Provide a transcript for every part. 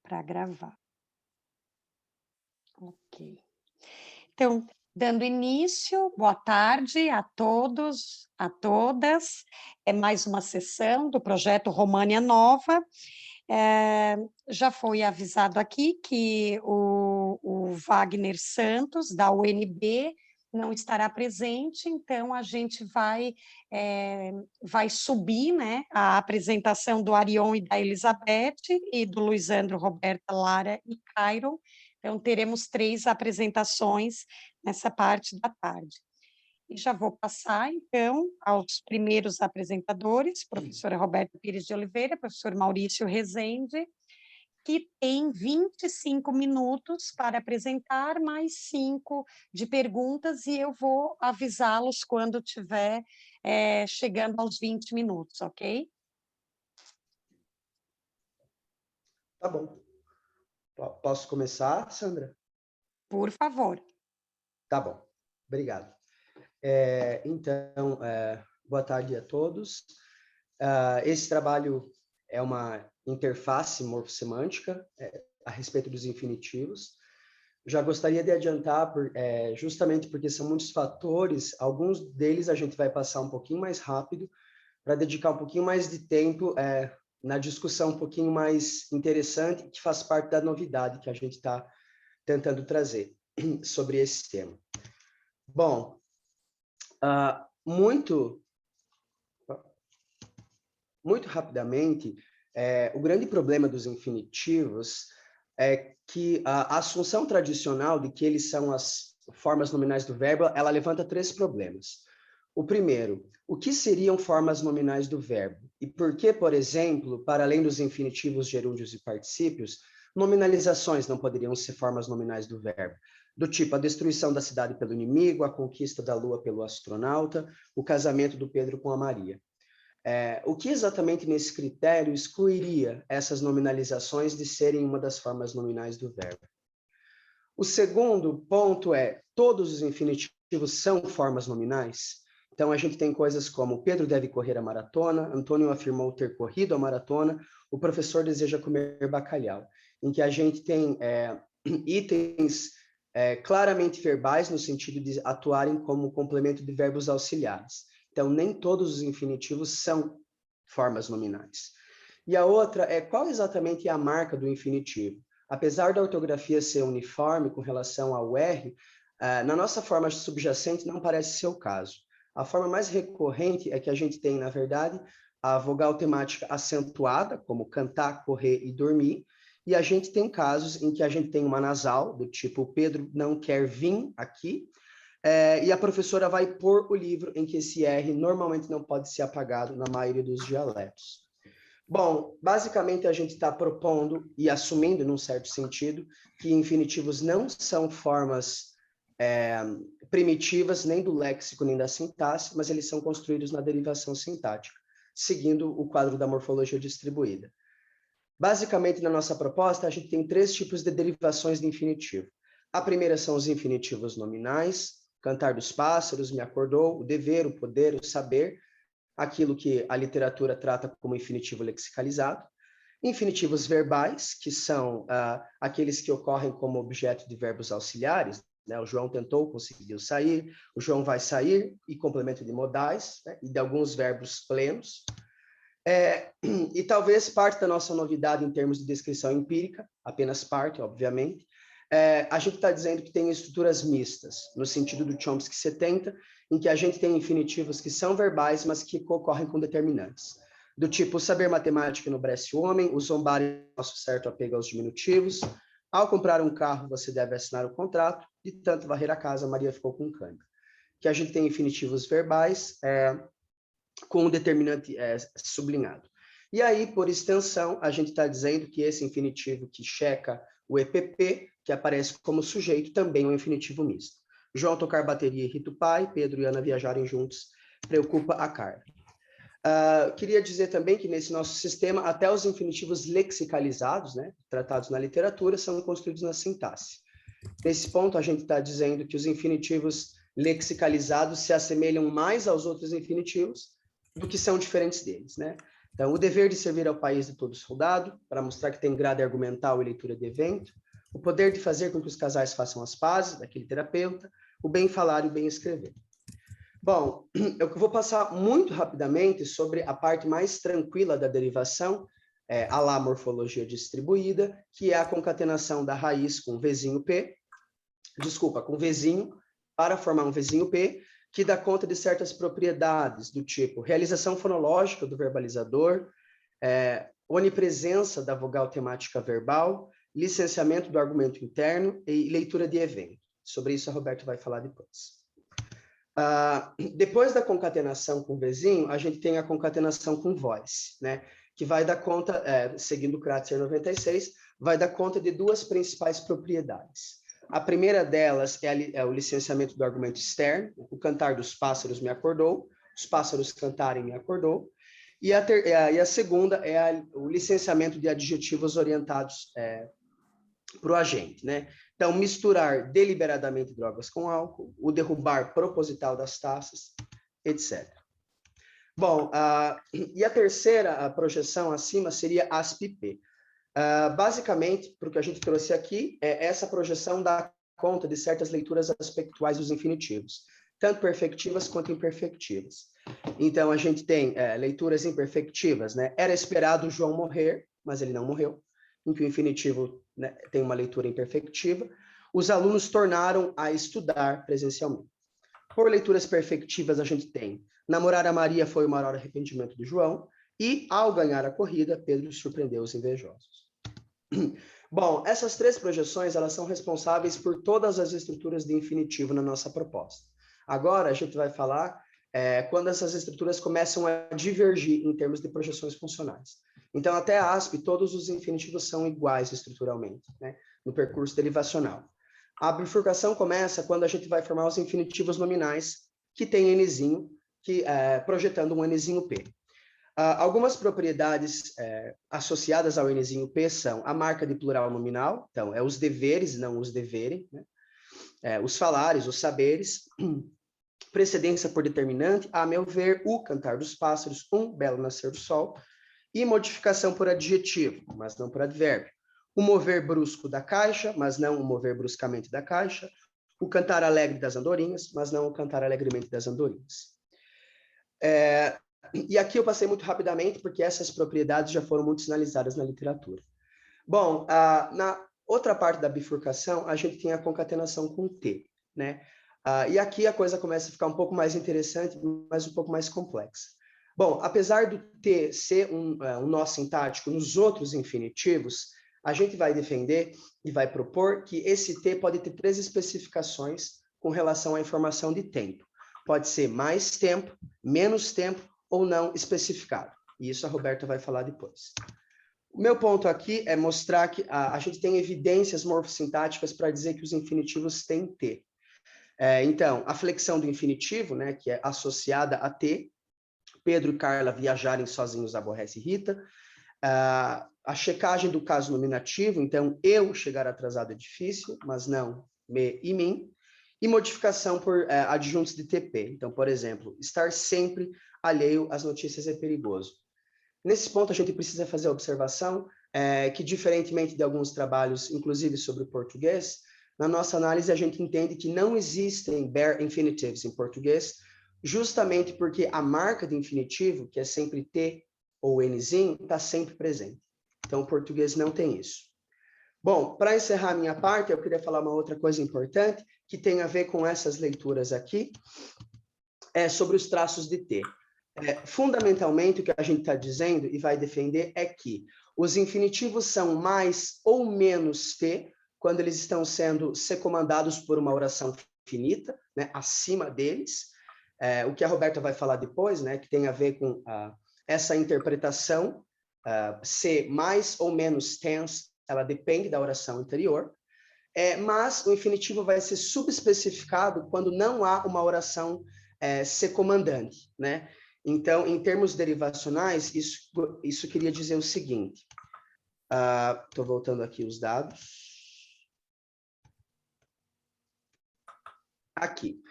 para gravar. Ok. Então, dando início, boa tarde a todos, a todas. É mais uma sessão do projeto România Nova. Já foi avisado aqui que o Wagner Santos, da UNB, não estará presente, então a gente vai subir, né, a apresentação do Arion e da Elizabeth, e do Luizandro, Roberta, Lara e Cairo. Então, teremos 3 apresentações nessa parte da tarde. E já vou passar, então, aos primeiros apresentadores, professora Roberta Pires de Oliveira, professor Maurício Rezende, que tem 25 minutos para apresentar, mais 5 de perguntas, e eu vou avisá-los quando tiver chegando aos 20 minutos, ok? Tá bom. Posso começar, Sandra? Por favor. Tá bom. Obrigado. Então, boa tarde a todos. Esse trabalho é uma interface morfossemântica a respeito dos infinitivos. Já gostaria de adiantar, justamente porque são muitos fatores, alguns deles a gente vai passar um pouquinho mais rápido, para dedicar um pouquinho mais de tempo na discussão um pouquinho mais interessante, que faz parte da novidade que a gente está tentando trazer sobre esse tema. Bom, muito rapidamente, o grande problema dos infinitivos é que a assunção tradicional de que eles são as formas nominais do verbo, ela levanta 3 problemas. O primeiro, o que seriam formas nominais do verbo? E por que, por exemplo, para além dos infinitivos, gerúndios e particípios, nominalizações não poderiam ser formas nominais do verbo? Do tipo, a destruição da cidade pelo inimigo, a conquista da lua pelo astronauta, o casamento do Pedro com a Maria. O que exatamente nesse critério excluiria essas nominalizações de serem uma das formas nominais do verbo? O segundo ponto é, todos os infinitivos são formas nominais? Então, a gente tem coisas como Pedro deve correr a maratona, Antônio afirmou ter corrido a maratona, o professor deseja comer bacalhau, em que a gente tem itens claramente verbais, no sentido de atuarem como complemento de verbos auxiliares. Então, nem todos os infinitivos são formas nominais. E a outra é qual exatamente é a marca do infinitivo? Apesar da ortografia ser uniforme com relação ao R, na nossa forma subjacente não parece ser o caso. A forma mais recorrente é que a gente tem, na verdade, a vogal temática acentuada, como cantar, correr e dormir, e a gente tem casos em que a gente tem uma nasal, do tipo, Pedro não quer vir aqui, e a professora vai pôr o livro em que esse R normalmente não pode ser apagado na maioria dos dialetos. Bom, basicamente a gente está propondo e assumindo, num certo sentido, que infinitivos não são formas primitivas nem do léxico nem da sintaxe, mas eles são construídos na derivação sintática, seguindo o quadro da morfologia distribuída. Basicamente, na nossa proposta, a gente tem 3 tipos de derivações de infinitivo. A primeira são os infinitivos nominais, cantar dos pássaros, me acordou, o dever, o poder, o saber, aquilo que a literatura trata como infinitivo lexicalizado. Infinitivos verbais, que são aqueles que ocorrem como objeto de verbos auxiliares, né? O João tentou, conseguiu sair, o João vai sair, e complemento de modais, né? E de alguns verbos plenos. E talvez parte da nossa novidade em termos de descrição empírica, apenas parte, obviamente, a gente está dizendo que tem estruturas mistas, no sentido do Chomsky 70, em que a gente tem infinitivos que são verbais, mas que ocorrem com determinantes. Do tipo, saber matemática enobrece o homem, o zombar é nosso certo apego aos diminutivos, ao comprar um carro você deve assinar o contrato, de tanto varrer a casa, Maria ficou com cãibra. Que a gente tem infinitivos verbais com um determinante sublinhado. E aí, por extensão, a gente está dizendo que esse infinitivo que checa o EPP, que aparece como sujeito, também é um infinitivo misto. João tocar bateria irrita o pai, Pedro e Ana viajarem juntos preocupa a Carla. Queria dizer também que nesse nosso sistema, até os infinitivos lexicalizados, né, tratados na literatura, são construídos na sintaxe. Nesse ponto, a gente está dizendo que os infinitivos lexicalizados se assemelham mais aos outros infinitivos do que são diferentes deles, né? Então, o dever de servir ao país de todo soldado, para mostrar que tem grade argumental e leitura de evento, o poder de fazer com que os casais façam as pazes, daquele terapeuta, o bem falar e o bem escrever. Bom, eu vou passar muito rapidamente sobre a parte mais tranquila da derivação, à la morfologia distribuída, que é a concatenação da raiz com Vzinho P, com Vzinho, para formar um Vzinho P, que dá conta de certas propriedades do tipo realização fonológica do verbalizador, onipresença da vogal temática verbal, licenciamento do argumento interno e leitura de evento. Sobre isso a Roberta vai falar depois. Depois da concatenação com Vzinho, a gente tem a concatenação com voz, né? Que vai dar conta, seguindo o Kratzer 96, vai dar conta de duas principais propriedades. A primeira delas é o licenciamento do argumento externo, o cantar dos pássaros me acordou, os pássaros cantarem me acordou, e a segunda é o licenciamento de adjetivos orientados para o agente, né? Então, misturar deliberadamente drogas com álcool, o derrubar proposital das taças, etc. Bom, e a terceira projeção acima seria ASP-P. Basicamente, para o que a gente trouxe aqui, essa projeção dá conta de certas leituras aspectuais dos infinitivos, tanto perfectivas quanto imperfectivas. Então, a gente tem leituras imperfectivas, né? Era esperado João morrer, mas ele não morreu, em que o infinitivo, né, tem uma leitura imperfectiva. Os alunos tornaram a estudar presencialmente. Por leituras perfectivas, a gente tem namorar a Maria foi o maior arrependimento de João, e, ao ganhar a corrida, Pedro surpreendeu os invejosos. Bom, essas três projeções, elas são responsáveis por todas as estruturas de infinitivo na nossa proposta. Agora, a gente vai falar quando essas estruturas começam a divergir em termos de projeções funcionais. Então, até a ASP, todos os infinitivos são iguais estruturalmente, né, no percurso derivacional. A bifurcação começa quando a gente vai formar os infinitivos nominais, que tem nzinho, projetando um nzinho P. Algumas propriedades associadas ao nzinho P são a marca de plural nominal, então, os deveres, não os deverem, né? Os falares, os saberes, precedência por determinante, a meu ver, o cantar dos pássaros, um belo nascer do sol, e modificação por adjetivo, mas não por advérbio. O mover brusco da caixa, mas não o mover bruscamente da caixa. O cantar alegre das andorinhas, mas não o cantar alegremente das andorinhas. E aqui eu passei muito rapidamente, porque essas propriedades já foram muito sinalizadas na literatura. Bom, na outra parte da bifurcação, a gente tem a concatenação com T, né? E aqui a coisa começa a ficar um pouco mais interessante, mas um pouco mais complexa. Bom, apesar do T ser um nó sintático nos outros infinitivos, a gente vai defender e vai propor que esse T pode ter três especificações com relação à informação de tempo. Pode ser mais tempo, menos tempo ou não especificado. E isso a Roberta vai falar depois. O meu ponto aqui é mostrar que a gente tem evidências morfossintáticas para dizer que os infinitivos têm T. Então, a flexão do infinitivo, né, que é associada a T, Pedro e Carla viajarem sozinhos aborrece Rita, a checagem do caso nominativo, então, eu chegar atrasado é difícil, mas não me e mim, e modificação por adjuntos de TP. Então, por exemplo, estar sempre alheio às notícias é perigoso. Nesse ponto, a gente precisa fazer a observação que, diferentemente de alguns trabalhos, inclusive sobre o português, na nossa análise a gente entende que não existem bare infinitives em português, justamente porque a marca de infinitivo, que é sempre T ou Nzinho, está sempre presente. Então, o português não tem isso. Bom, para encerrar a minha parte, eu queria falar uma outra coisa importante, que tem a ver com essas leituras aqui, sobre os traços de T. Fundamentalmente, o que a gente está dizendo e vai defender é que os infinitivos são mais ou menos T quando eles estão sendo secomandados por uma oração finita, né, acima deles, o que a Roberta vai falar depois, né, que tem a ver com essa interpretação, ser mais ou menos tense, ela depende da oração anterior, mas o infinitivo vai ser subespecificado quando não há uma oração secomandante, né? Então, em termos derivacionais, isso queria dizer o seguinte. Estou voltando aqui os dados. Aqui.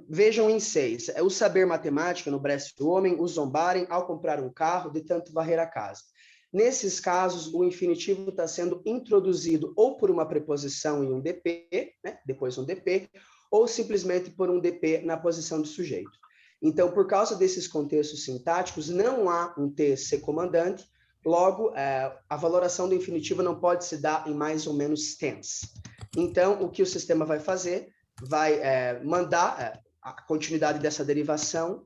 Vejam em 6. O saber matemática no breast do homem, o zombarem ao comprar um carro, de tanto varrer a casa. Nesses casos, o infinitivo está sendo introduzido ou por uma preposição em um DP, né? Depois um DP, ou simplesmente por um DP na posição do sujeito. Então, por causa desses contextos sintáticos, não há um TC comandante, logo, a valoração do infinitivo não pode se dar em mais ou menos tense. Então, o que o sistema vai fazer? Vai mandar a continuidade dessa derivação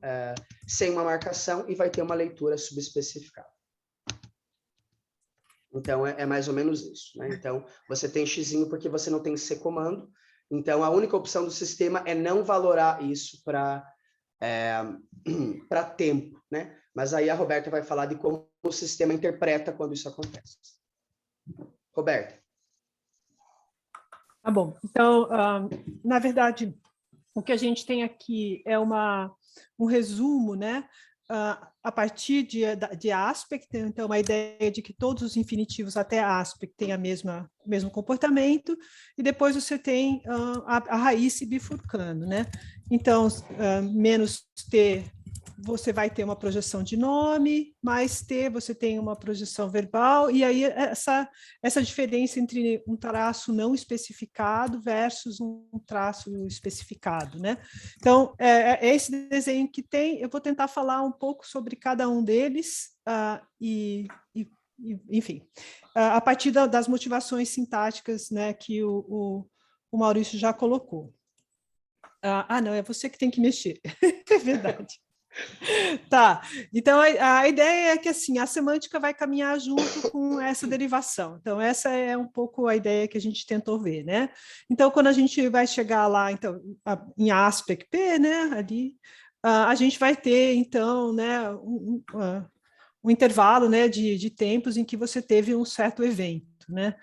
sem uma marcação e vai ter uma leitura subespecificada. Então, é mais ou menos isso, né? Então, você tem xizinho porque você não tem C comando. Então, a única opção do sistema é não valorar isso para tempo, né? Mas aí a Roberta vai falar de como o sistema interpreta quando isso acontece. Roberta. Tá bom. Então, na verdade, o que a gente tem aqui é um resumo, né? A partir de aspect, então, uma ideia de que todos os infinitivos até aspect têm o mesmo comportamento, e depois você tem a raiz se bifurcando, né? Então, menos T, você vai ter uma projeção de nome, mais T, você tem uma projeção verbal, e aí essa diferença entre um traço não especificado versus um traço especificado, né? Então, é esse desenho que tem, eu vou tentar falar um pouco sobre cada um deles, enfim, a partir das motivações sintáticas, né, que o Maurício já colocou. Não, é você que tem que mexer, é verdade. Tá, então a ideia é que assim, a semântica vai caminhar junto com essa derivação. Então, essa é um pouco a ideia que a gente tentou ver, né? Então, quando a gente vai chegar lá, então, em aspect P, né, ali, a gente vai ter, então, né, um intervalo, né, de tempos em que você teve um certo evento, né?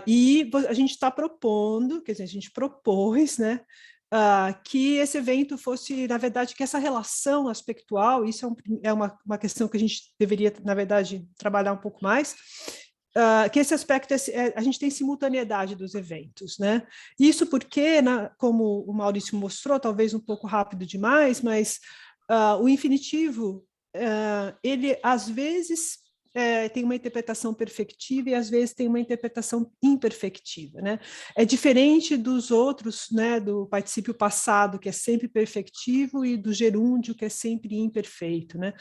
E a gente está propondo, quer dizer, a gente propôs, né, que esse evento fosse, na verdade, que essa relação aspectual, isso é uma questão que a gente deveria, na verdade, trabalhar um pouco mais, que esse aspecto, a gente tem simultaneidade dos eventos, né? Isso porque, como o Maurício mostrou, talvez um pouco rápido demais, mas o infinitivo, ele, às vezes, tem uma interpretação perfectiva e às vezes tem uma interpretação imperfectiva, né? É diferente dos outros, né, do particípio passado, que é sempre perfectivo, e do gerúndio, que é sempre imperfeito, né?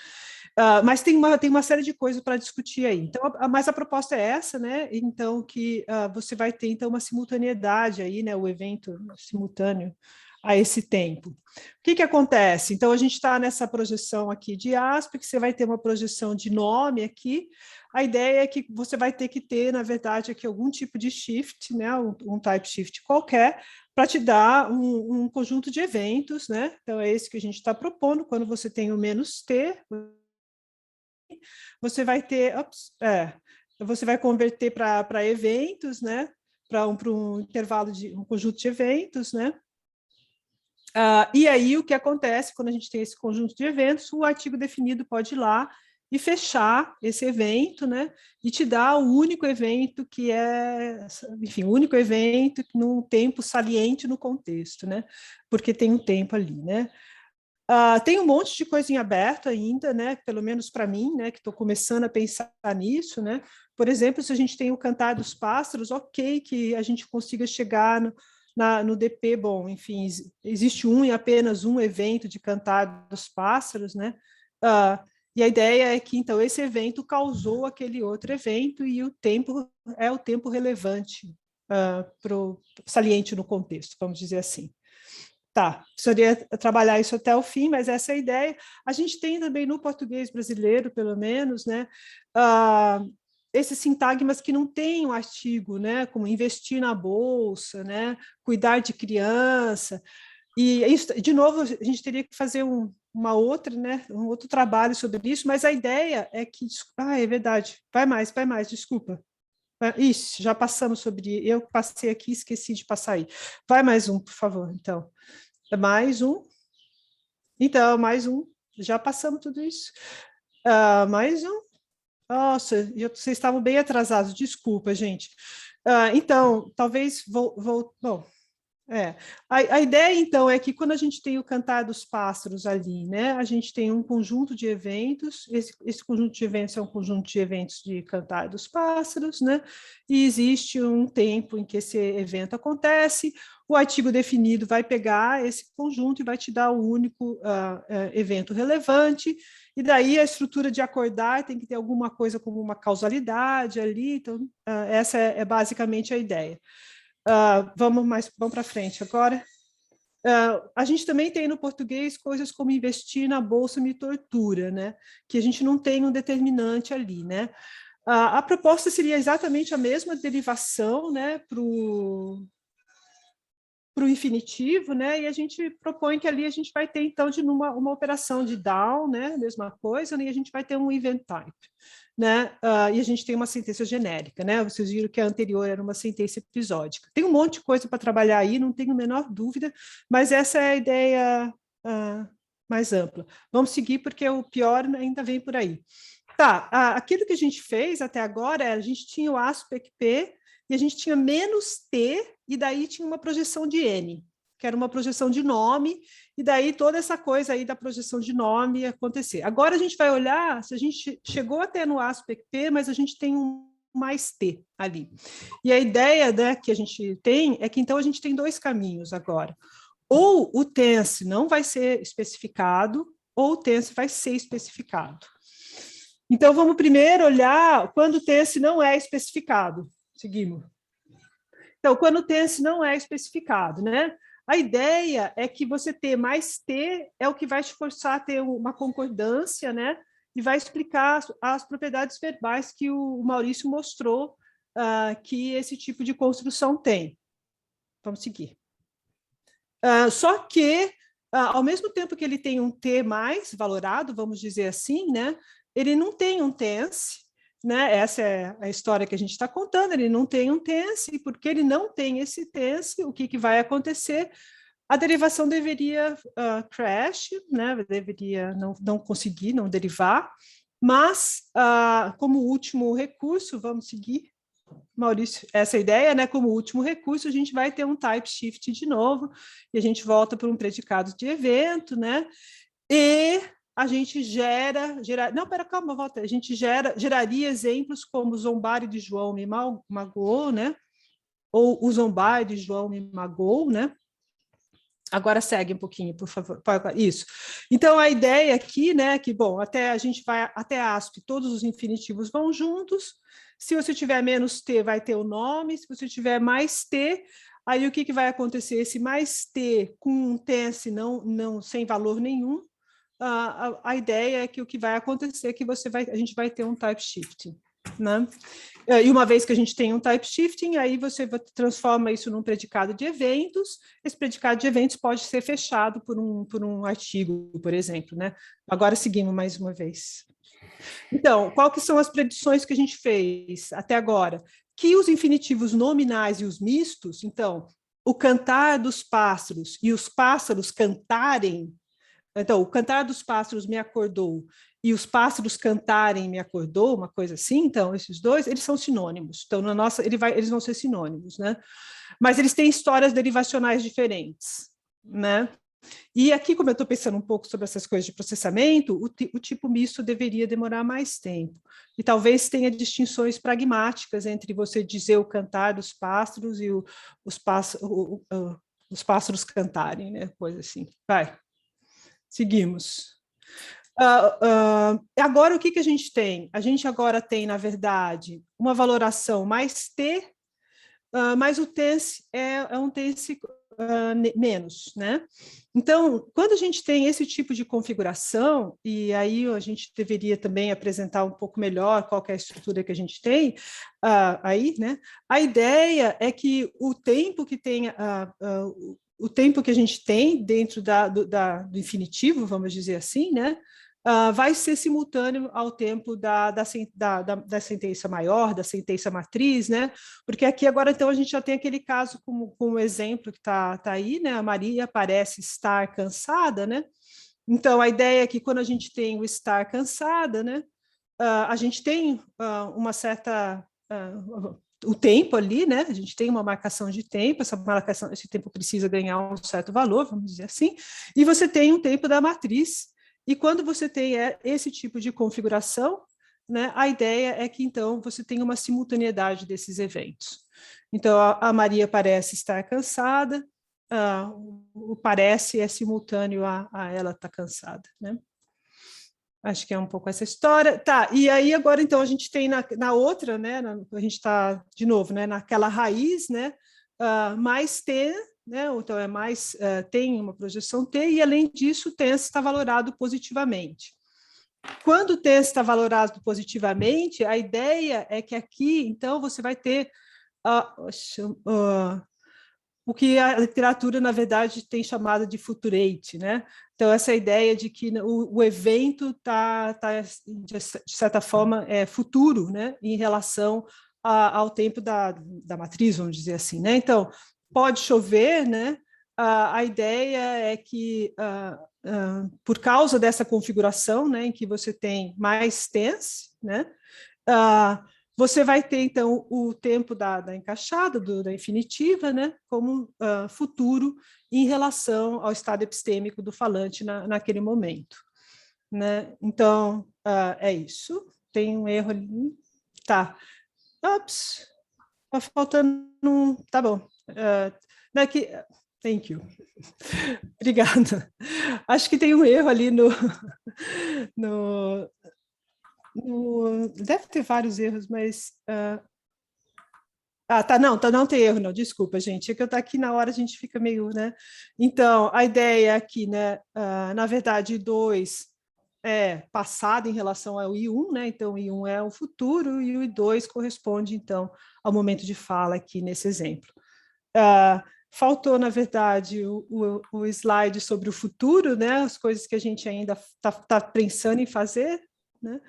Mas tem uma série de coisas para discutir aí. Então, mas a proposta é essa, né? Então, que você vai ter, então, uma simultaneidade aí, né? O evento simultâneo a esse tempo. O que acontece? Então, a gente está nessa projeção aqui de aspect, você vai ter uma projeção de nome aqui. A ideia é que você vai ter que ter, na verdade, aqui algum tipo de shift, né? Um type shift qualquer, para te dar um conjunto de eventos, né? Então, é esse que a gente está propondo. Quando você tem o menos T, você vai ter... você vai converter para eventos, né? Para um intervalo de um conjunto de eventos, né? E aí, o que acontece quando a gente tem esse conjunto de eventos, o artigo definido pode ir lá e fechar esse evento, né? E te dar o único evento que enfim, o único evento num tempo saliente no contexto, né? Porque tem um tempo ali, né? Tem um monte de coisa em aberto ainda, né? Pelo menos para mim, né? Que estou começando a pensar nisso, né? Por exemplo, se a gente tem o Cantar dos Pássaros, ok, que a gente consiga chegar no DP, bom, enfim, existe um e apenas um evento de Cantar dos Pássaros, né? E a ideia é que, então, esse evento causou aquele outro evento e o tempo é o tempo relevante saliente no contexto, vamos dizer assim. Tá, precisaria trabalhar isso até o fim, mas essa é a ideia. A gente tem também no português brasileiro, pelo menos, né, esses sintagmas que não têm um artigo, né, como investir na bolsa, né, cuidar de criança, e isso, de novo, a gente teria que fazer uma outra, né, um outro trabalho sobre isso, mas a ideia é que... é verdade, vai mais, desculpa. Isso, já passamos sobre... Eu passei aqui, esqueci de passar aí. Vai mais um, por favor, então. Mais um. Então, mais um. Já passamos tudo isso. Mais um. Nossa, vocês estavam bem atrasados, desculpa, gente. Então, talvez... Bom, A ideia, então, é que quando a gente tem o Cantar dos Pássaros ali, né, a gente tem um conjunto de eventos, esse conjunto de eventos é um conjunto de eventos de Cantar dos Pássaros, né, e existe um tempo em que esse evento acontece, o artigo definido vai pegar esse conjunto e vai te dar o único evento relevante, e daí a estrutura de acordar tem que ter alguma coisa como uma causalidade ali, então essa é basicamente a ideia. Vamos para frente agora. A gente também tem no português coisas como investir na bolsa me tortura, né? Que a gente não tem um determinante ali, né? A proposta seria exatamente a mesma derivação, né, para o infinitivo, né? E a gente propõe que ali a gente vai ter, então, uma operação de down, né? Mesma coisa, né? E a gente vai ter um event type, né? E a gente tem uma sentença genérica, né? Vocês viram que a anterior era uma sentença episódica. Tem um monte de coisa para trabalhar aí, não tenho a menor dúvida, mas essa é a ideia mais ampla. Vamos seguir, porque o pior ainda vem por aí. Tá, aquilo que a gente fez até agora, a gente tinha o aspect P, e a gente tinha menos T, e daí tinha uma projeção de N, que era uma projeção de nome, e daí toda essa coisa aí da projeção de nome ia acontecer. Agora a gente vai olhar se a gente chegou até no aspect P, mas a gente tem um mais T ali. E a ideia, né, que a gente tem é que então a gente tem dois caminhos agora. Ou o tense não vai ser especificado, ou o tense vai ser especificado. Então, vamos primeiro olhar quando o tense não é especificado. Seguimos. Então, quando o tense não é especificado, né? A ideia é que você ter mais T é o que vai te forçar a ter uma concordância, né? E vai explicar as propriedades verbais que o Maurício mostrou que esse tipo de construção tem. Vamos seguir. Só que, ao mesmo tempo que ele tem um T mais valorado, vamos dizer assim, né? Ele não tem um tense, né? Essa é a história que a gente está contando, ele não tem um tense, e porque ele não tem esse tense, o que vai acontecer? A derivação deveria crash, né? Deveria não conseguir, não derivar, mas, como último recurso, vamos seguir, Maurício, essa ideia, né? Como último recurso, a gente vai ter um type shift de novo, e a gente volta para um predicado de evento, né? E a gente não, pera, calma, volta. A gente geraria exemplos como o zombar de João me magoou, né? Ou o zombar de João me magoou, né? Agora segue um pouquinho, por favor. Isso. Então, a ideia aqui, né, que, bom, a gente vai até ASP, todos os infinitivos vão juntos. Se você tiver menos T, vai ter o nome. Se você tiver mais T, aí o que vai acontecer? Esse mais T com um tense não sem valor nenhum, a ideia é que o que vai acontecer é que a gente vai ter um type shifting, né? E uma vez que a gente tem um type shifting, aí você transforma isso num predicado de eventos. Esse predicado de eventos pode ser fechado por um artigo, por exemplo, né? Agora seguimos mais uma vez. Então, qual que são as predições que a gente fez até agora? Que os infinitivos nominais e os mistos, então, o cantar dos pássaros e os pássaros cantarem. Então, o cantar dos pássaros me acordou e os pássaros cantarem me acordou, uma coisa assim. Então, esses dois, eles são sinônimos. Então, eles vão ser sinônimos, né? Mas eles têm histórias derivacionais diferentes, né? E aqui, como eu estou pensando um pouco sobre essas coisas de processamento, o tipo misto deveria demorar mais tempo. E talvez tenha distinções pragmáticas entre você dizer o cantar dos pássaros e os pássaros cantarem, né? Coisa assim. Vai. Seguimos. Agora, o que a gente tem? A gente agora tem, na verdade, uma valoração mais T, mas o tense é um tense menos, né? Então, quando a gente tem esse tipo de configuração, e aí a gente deveria também apresentar um pouco melhor qual é a estrutura que a gente tem, aí, né? A ideia é que o tempo que tem o tempo que a gente tem dentro do infinitivo, vamos dizer assim, né, vai ser simultâneo ao tempo da sentença maior, da sentença matriz, né? Porque aqui agora, então, a gente já tem aquele caso como um exemplo que tá aí, né? A Maria parece estar cansada, né? Então, a ideia é que quando a gente tem o estar cansada, né, a gente tem uma certa... o tempo ali, né? A gente tem uma marcação de tempo, esse tempo precisa ganhar um certo valor, vamos dizer assim, e você tem um tempo da matriz, e quando você tem esse tipo de configuração, né, a ideia é que, então, você tem uma simultaneidade desses eventos. Então, a Maria parece estar cansada, o parece é simultâneo a ela estar cansada, né? Acho que é um pouco essa história. Tá, e aí agora, então, a gente tem na outra, né, a gente está, de novo, né, naquela raiz, né, mais T, né, então é mais, tem uma projeção T, e além disso, o TENS está valorado positivamente. Quando o TENS está valorado positivamente, a ideia é que aqui, então, você vai ter o que a literatura, na verdade, tem chamado de futurate, né? Então, essa ideia de que o evento está, de certa forma, futuro, né? Em relação ao tempo da matriz, vamos dizer assim, né? Então, pode chover, né? A ideia é que, por causa dessa configuração, né, em que você tem mais TENS, né? Você vai ter, então, o tempo da encaixada, da infinitiva, né, como futuro em relação ao estado epistêmico do falante naquele momento. Né? Então, é isso. Tem um erro ali. Tá. Ops. Está faltando um... Tá bom. Daqui... Thank you. Obrigada. Acho que tem um erro ali deve ter vários erros, mas... tá, não tem erro, não, desculpa, gente, é que eu estou aqui na hora, a gente fica meio, né? Então, a ideia aqui, né, na verdade, 2 é passado em relação ao I1, né? Então, o I1 é o futuro e o I2 corresponde, então, ao momento de fala aqui nesse exemplo. Faltou, na verdade, o slide sobre o futuro, né? As coisas que a gente ainda está pensando em fazer, né?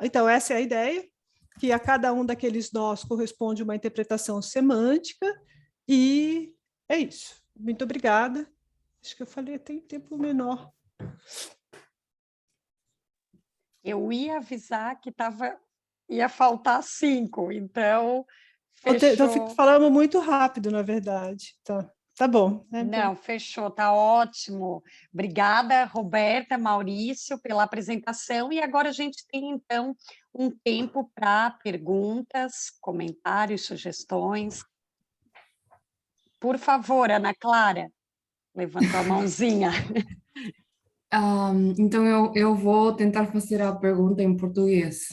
Então, essa é a ideia, que a cada um daqueles nós corresponde uma interpretação semântica, e é isso. Muito obrigada. Acho que eu falei até em tempo menor. Eu ia avisar que ia faltar 5, então fechou. Falamos muito rápido, na verdade. Tá bom. Né? Não, fechou, tá ótimo. Obrigada, Roberta, Maurício, pela apresentação. E agora a gente tem, então, um tempo para perguntas, comentários, sugestões. Por favor, Ana Clara, levantou a mãozinha. Então, eu vou tentar fazer a pergunta em português.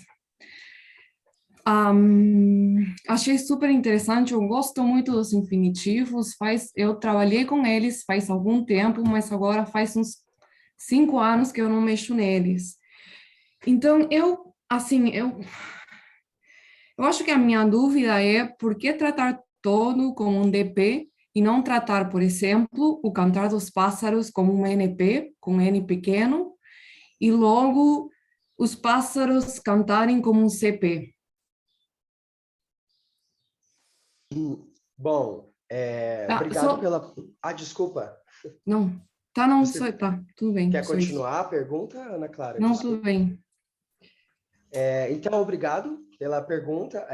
Achei super interessante, eu gosto muito dos infinitivos, eu trabalhei com eles faz algum tempo, mas agora faz uns 5 anos que eu não mexo neles. Então, eu acho que a minha dúvida é por que tratar todo como um DP e não tratar, por exemplo, o Cantar dos Pássaros como um NP, com N pequeno, e logo os pássaros cantarem como um CP. Bom, obrigado pela... desculpa. Não, tá, tudo bem. Quer continuar a pergunta, Ana Clara? Não, Desculpa. tudo bem. Então, obrigado pela pergunta.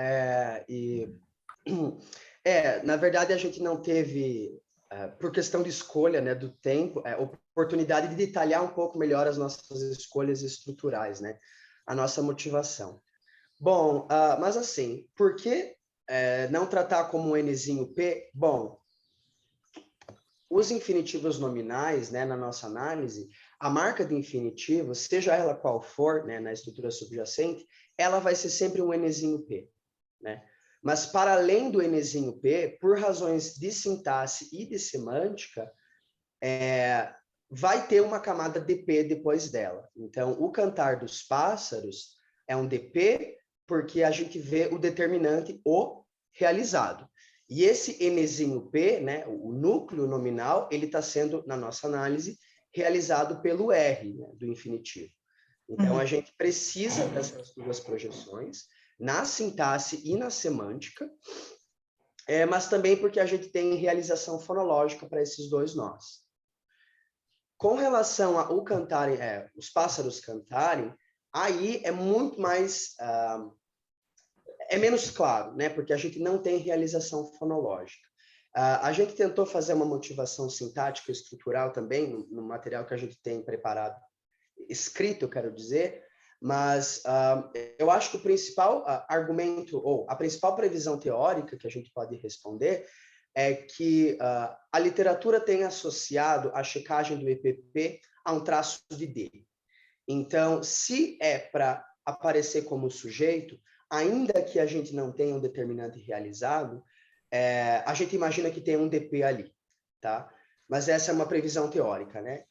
Na verdade, a gente não teve, por questão de escolha, né, do tempo, oportunidade de detalhar um pouco melhor as nossas escolhas estruturais, né, a nossa motivação. Bom, mas assim, por que não tratar como um Nzinho P? Bom, os infinitivos nominais, né, na nossa análise, a marca de infinitivo, seja ela qual for, né, na estrutura subjacente, ela vai ser sempre um Nzinho P, né? Mas, para além do Nzinho P, por razões de sintaxe e de semântica, vai ter uma camada DP depois dela. Então, o Cantar dos Pássaros é um DP porque a gente vê o determinante O realizado. E esse Nzinho P, né, o núcleo nominal, ele está sendo, na nossa análise, realizado pelo R, né, do infinitivo. Então, a gente precisa dessas duas projeções, na sintaxe e na semântica, mas também porque a gente tem realização fonológica para esses dois nós. Com relação ao cantarem, os pássaros cantarem, aí é muito mais... é menos claro, né? Porque a gente não tem realização fonológica. A gente tentou fazer uma motivação sintática e estrutural também, no material que a gente tem preparado, escrito, eu quero dizer, mas eu acho que o principal argumento, ou a principal previsão teórica que a gente pode responder é que a literatura tem associado a checagem do EPP a um traço de D. Então, se é para aparecer como sujeito, ainda que a gente não tenha um determinante realizado, a gente imagina que tem um DP ali, tá? Mas essa é uma previsão teórica, né?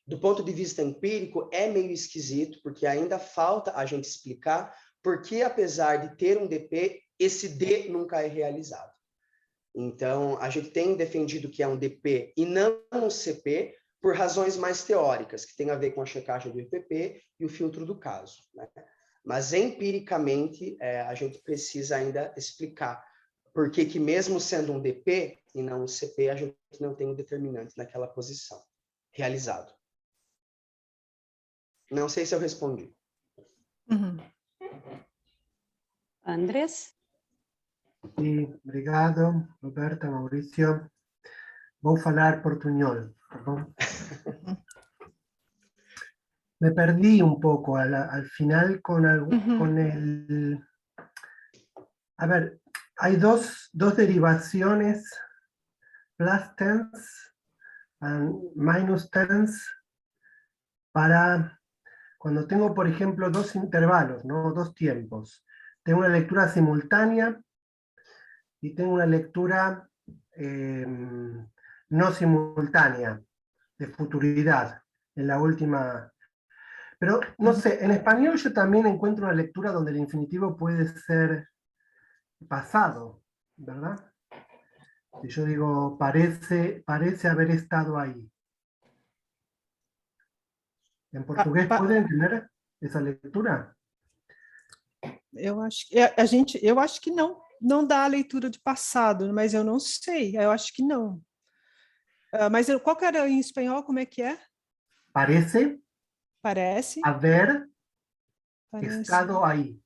Do ponto de vista empírico, é meio esquisito, porque ainda falta a gente explicar por que, apesar de ter um DP, esse D nunca é realizado. Então, a gente tem defendido que é um DP e não um CP, por razões mais teóricas, que tem a ver com a checagem do EPP e o filtro do caso, né? Mas, empiricamente, a gente precisa ainda explicar por que mesmo sendo um DP e não um CP, a gente não tem um determinante naquela posição realizado. Não sei se eu respondi. Andrés? Sim, obrigado, Roberta, Maurício. Vou falar portunhol, tá bom? Me perdí un poco al final con el... A ver, hay dos derivaciones, plus tense and minus tense, para cuando tengo, por ejemplo, dos intervalos, ¿no? Dos tiempos. Tengo una lectura simultánea y tengo una lectura no simultánea, de futuridad, en la última... Pero, no sé, en español yo también encuentro una lectura donde el infinitivo puede ser pasado, ¿verdad? Si yo digo, parece haber estado ahí. ¿En portugués pueden entender essa leitura? Eu acho que não dá a leitura de passado, mas eu não sei, eu acho que não. Mas qual que era em espanhol, como é que é? Parece haver estado aí.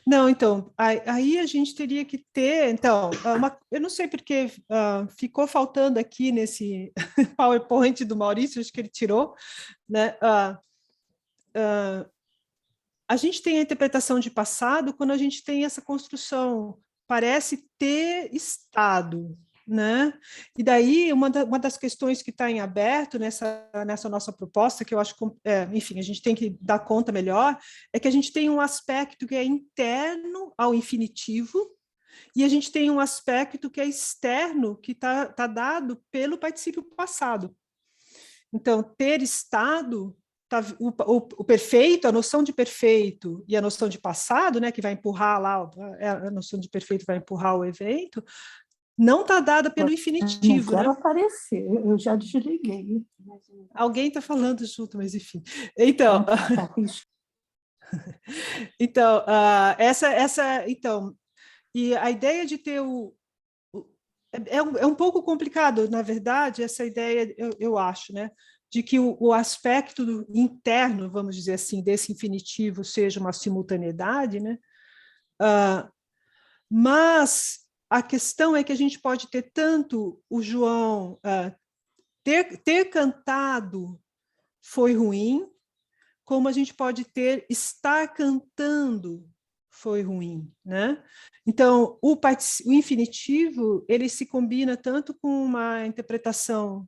Não, então, aí a gente teria que ter, então, eu não sei porque ficou faltando aqui nesse PowerPoint do Maurício, acho que ele tirou, né? A gente tem a interpretação de passado quando a gente tem essa construção, parece ter estado, né? E daí, uma das questões que está em aberto nessa nossa proposta, que eu acho, enfim, a gente tem que dar conta melhor, é que a gente tem um aspecto que é interno ao infinitivo, e a gente tem um aspecto que é externo, que tá dado pelo particípio passado. Então, ter estado... O perfeito, a noção de perfeito e a noção de passado, né, que vai empurrar lá, a noção de perfeito vai empurrar o evento, não está dada pelo infinitivo. Não quero aparecer, eu já desliguei. Alguém está falando junto, mas enfim. Então, então, e a ideia de ter é um pouco complicado, na verdade, essa ideia, eu acho, né? De que o aspecto interno, vamos dizer assim, desse infinitivo seja uma simultaneidade, né? Mas a questão é que a gente pode ter tanto o João ter cantado foi ruim, como a gente pode ter estar cantando foi ruim, né? Então, o infinitivo, ele se combina tanto com uma interpretação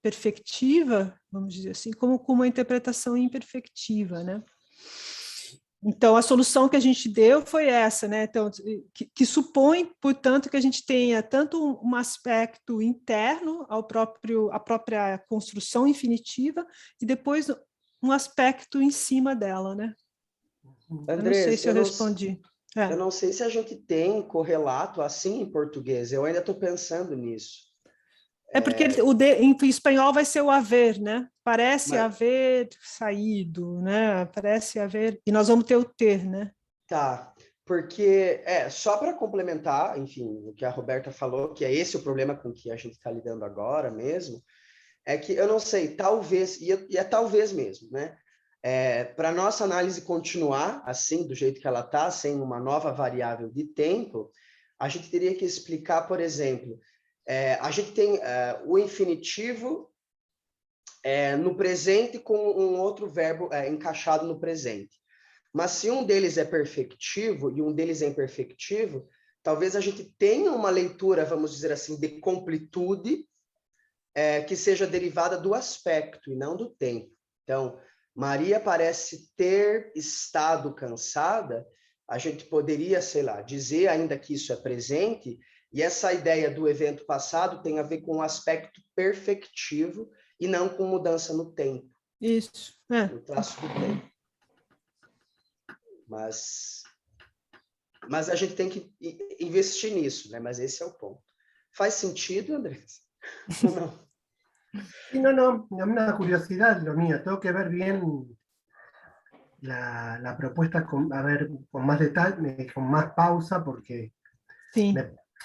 perfectiva, vamos dizer assim, como com uma interpretação imperfectiva, né? Então, a solução que a gente deu foi essa, né? Então, que supõe, portanto, que a gente tenha tanto um aspecto interno à própria construção infinitiva e depois um aspecto em cima dela, né? Andrés, eu não sei se eu respondi. Eu não sei se a gente tem correlato assim em português, eu ainda estou pensando nisso. Porque em espanhol vai ser o haver, né? Parece haver saído, né? Parece haver... E nós vamos ter o ter, né? Tá, porque, só para complementar, enfim, o que a Roberta falou, que é esse o problema com que a gente está lidando agora mesmo, é que eu não sei, talvez, e é talvez mesmo, né? Para nossa análise continuar assim, do jeito que ela está, sem uma nova variável de tempo, a gente teria que explicar, por exemplo, a gente tem o infinitivo no presente com um outro verbo encaixado no presente. Mas se um deles é perfectivo e um deles é imperfectivo, talvez a gente tenha uma leitura, vamos dizer assim, de completude, que seja derivada do aspecto e não do tempo. Então, Maria parece ter estado cansada, a gente poderia, sei lá, dizer ainda que isso é presente, e essa ideia do evento passado tem a ver com o aspecto perfectivo e não com mudança no tempo. Isso. No traço do tempo. Mas a gente tem que investir nisso, né? Mas esse é o ponto. Faz sentido, Andrés? Ou não? Sí, no, una curiosidad lo mío, tengo que ver bien la propuesta con más detalle, con más pausa, porque Sim.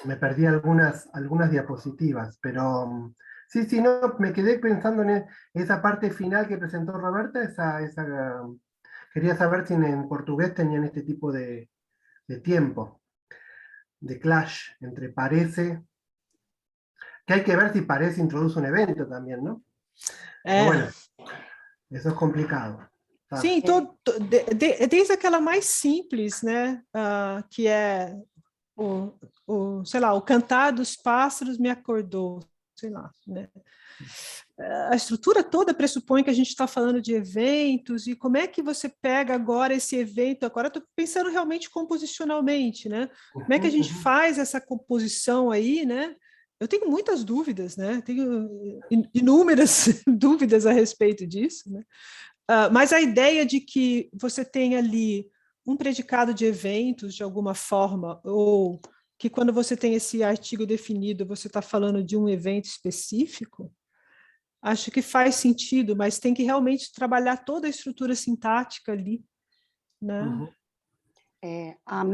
me perdí algunas diapositivas, pero sí, no, me quedé pensando en esa parte final que presentó Roberta, quería saber si en portugués tenían este tipo de tiempo, de clash entre parece, que hay que ver si parece introduce un evento también, ¿no? Pero bueno, eso es complicado. Sabe? Sim, desde aquela mais simples, né, que é sei lá, o cantar dos pássaros me acordou, sei lá, né? A estrutura toda pressupõe que a gente está falando de eventos, e como é que você pega agora esse evento, agora eu estou pensando realmente composicionalmente, né? Como é que a gente faz essa composição aí, né? Eu tenho muitas dúvidas, né? Tenho inúmeras dúvidas a respeito disso, né? Mas a ideia de que você tem ali um predicado de eventos, de alguma forma, ou que quando você tem esse artigo definido, você está falando de um evento específico, acho que faz sentido, mas tem que realmente trabalhar toda a estrutura sintática ali, né? A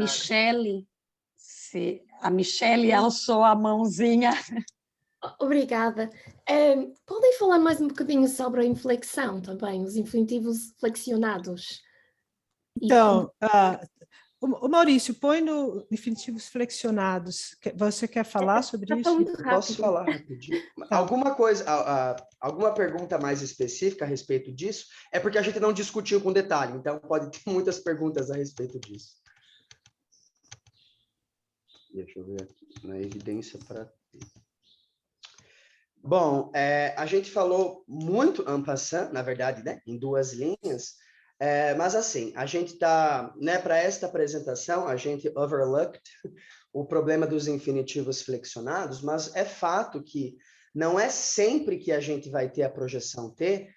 Michele alçou a mãozinha. Obrigada. Podem falar mais um bocadinho sobre a inflexão também, os infinitivos flexionados? Então, o Maurício, põe no infinitivos flexionados. Você quer falar sobre isso? Muito rápido. Posso falar rapidinho? Tá. Alguma pergunta mais específica a respeito disso? É porque a gente não discutiu com detalhe, então pode ter muitas perguntas a respeito disso. Deixa eu ver aqui, na evidência para... Bom, a gente falou muito en passant, na verdade, né, em 2 linhas, mas assim, a gente está, né, para esta apresentação, a gente overlooked o problema dos infinitivos flexionados, mas é fato que não é sempre que a gente vai ter a projeção T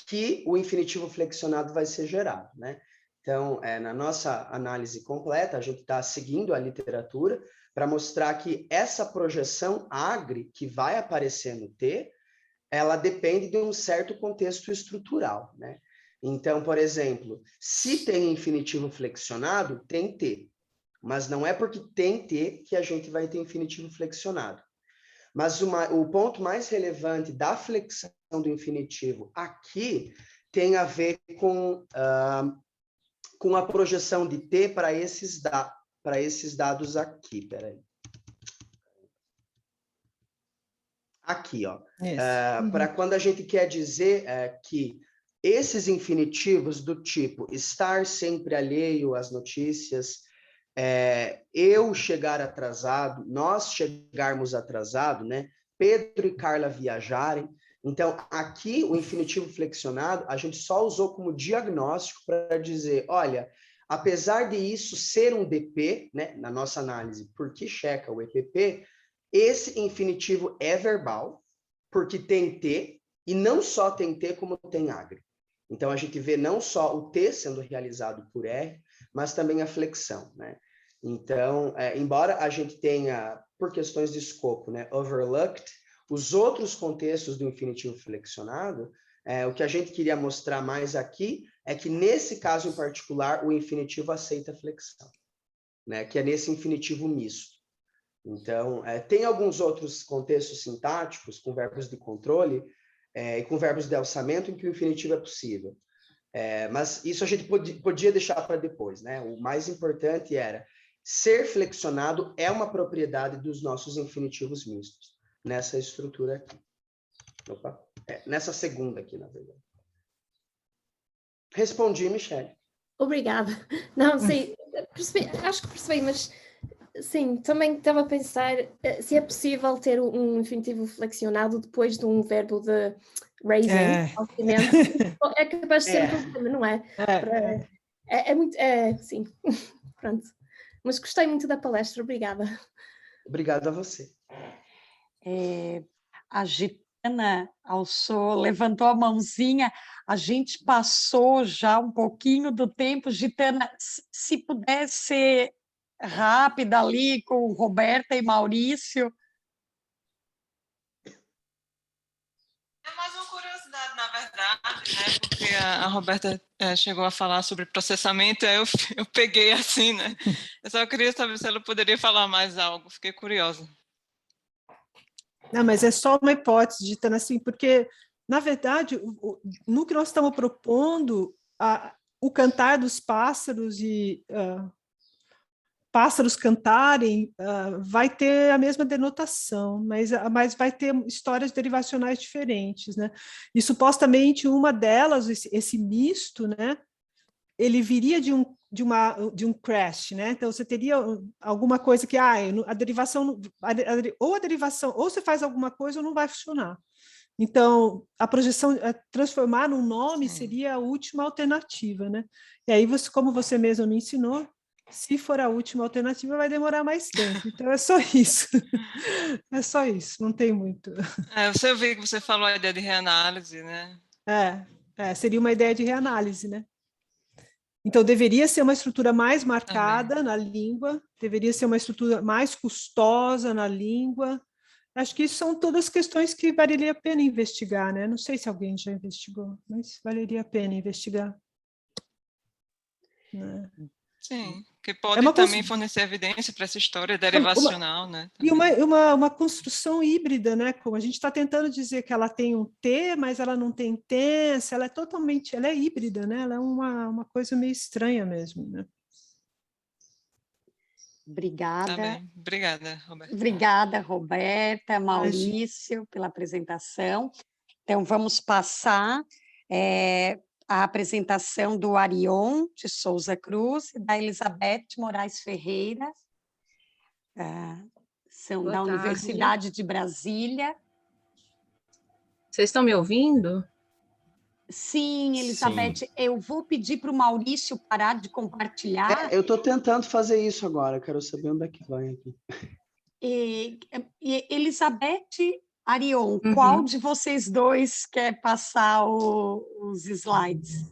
que o infinitivo flexionado vai ser gerado, né? Então, na nossa análise completa, a gente está seguindo a literatura para mostrar que essa projeção agre que vai aparecer no T, ela depende de um certo contexto estrutural, né? Então, por exemplo, se tem infinitivo flexionado, tem T. Mas não é porque tem T que a gente vai ter infinitivo flexionado. Mas o ponto mais relevante da flexão do infinitivo aqui tem a ver com a projeção de T para esses dados aqui. Peraí. Aqui, ó. Para quando a gente quer dizer que esses infinitivos do tipo estar sempre alheio às notícias, eu chegar atrasado, nós chegarmos atrasado, né? Pedro e Carla viajarem. Então, aqui o infinitivo flexionado, a gente só usou como diagnóstico para dizer, olha, apesar de isso ser um DP, né, na nossa análise, porque checa o EPP, esse infinitivo é verbal, porque tem T, e não só tem T, como tem agre. Então, a gente vê não só o T sendo realizado por R, mas também a flexão, né? Então, embora a gente tenha, por questões de escopo, né, overlooked, os outros contextos do infinitivo flexionado, o que a gente queria mostrar mais aqui é que, nesse caso em particular, o infinitivo aceita flexão, né, que é nesse infinitivo misto. Então, tem alguns outros contextos sintáticos com verbos de controle e com verbos de alçamento em que o infinitivo é possível. Mas isso a gente podia deixar para depois, né? O mais importante era ser flexionado é uma propriedade dos nossos infinitivos mistos, nessa estrutura aqui. Opa, nessa segunda aqui, na verdade. Respondi, Michele. Obrigada. Não, sim, acho que percebi, mas sim, também estava a pensar se é possível ter um infinitivo flexionado depois de um verbo de raising, obviamente. É capaz de ser um problema, não é? É muito, sim, pronto. Mas gostei muito da palestra, obrigada. Obrigado a você. A Gitana alçou, levantou a mãozinha, a gente passou já um pouquinho do tempo. Gitana, se puder ser rápida ali com Roberta e Maurício. É mais uma curiosidade, na verdade, né? Porque a Roberta chegou a falar sobre processamento, aí eu peguei assim, né? Eu só queria saber se ela poderia falar mais algo, fiquei curiosa. Não, mas é só uma hipótese, Gitana, assim, porque, na verdade, no que nós estamos propondo, o cantar dos pássaros e pássaros cantarem vai ter a mesma denotação, mas vai ter histórias derivacionais diferentes, né? E supostamente uma delas, esse misto, né? Ele viria de um crash, né? Então você teria alguma coisa que a derivação ou você faz alguma coisa ou não vai funcionar. Então a projeção, transformar num nome seria a última alternativa, né? E aí você, como você mesmo me ensinou, se for a última alternativa vai demorar mais tempo. Então é só isso. É só isso, não tem muito. Você viu que você falou a ideia de reanálise, né? Seria uma ideia de reanálise, né? Então, deveria ser uma estrutura mais marcada na língua, deveria ser uma estrutura mais custosa na língua. Acho que isso são todas questões que valeria a pena investigar, né? Não sei se alguém já investigou, mas valeria a pena investigar. Né? Sim, que pode também fornecer evidência para essa história derivacional, né? E uma construção híbrida, né? Como a gente está tentando dizer que ela tem um T, mas ela não tem tense, ela é híbrida, né? Ela é uma coisa meio estranha mesmo, né? Obrigada. Tá bem. Obrigada, Roberta. Obrigada, Roberta, Maurício, pela apresentação. Então, vamos passar a apresentação do Arion de Souza Cruz e da Elizabeth Moraes Ferreira, são da Universidade de Brasília. Vocês estão me ouvindo? Sim, Elizabeth, sim. Eu vou pedir para o Maurício parar de compartilhar. Eu estou tentando fazer isso agora, quero saber onde é que vai aqui. Elizabeth, Arion, qual de vocês dois quer passar os slides?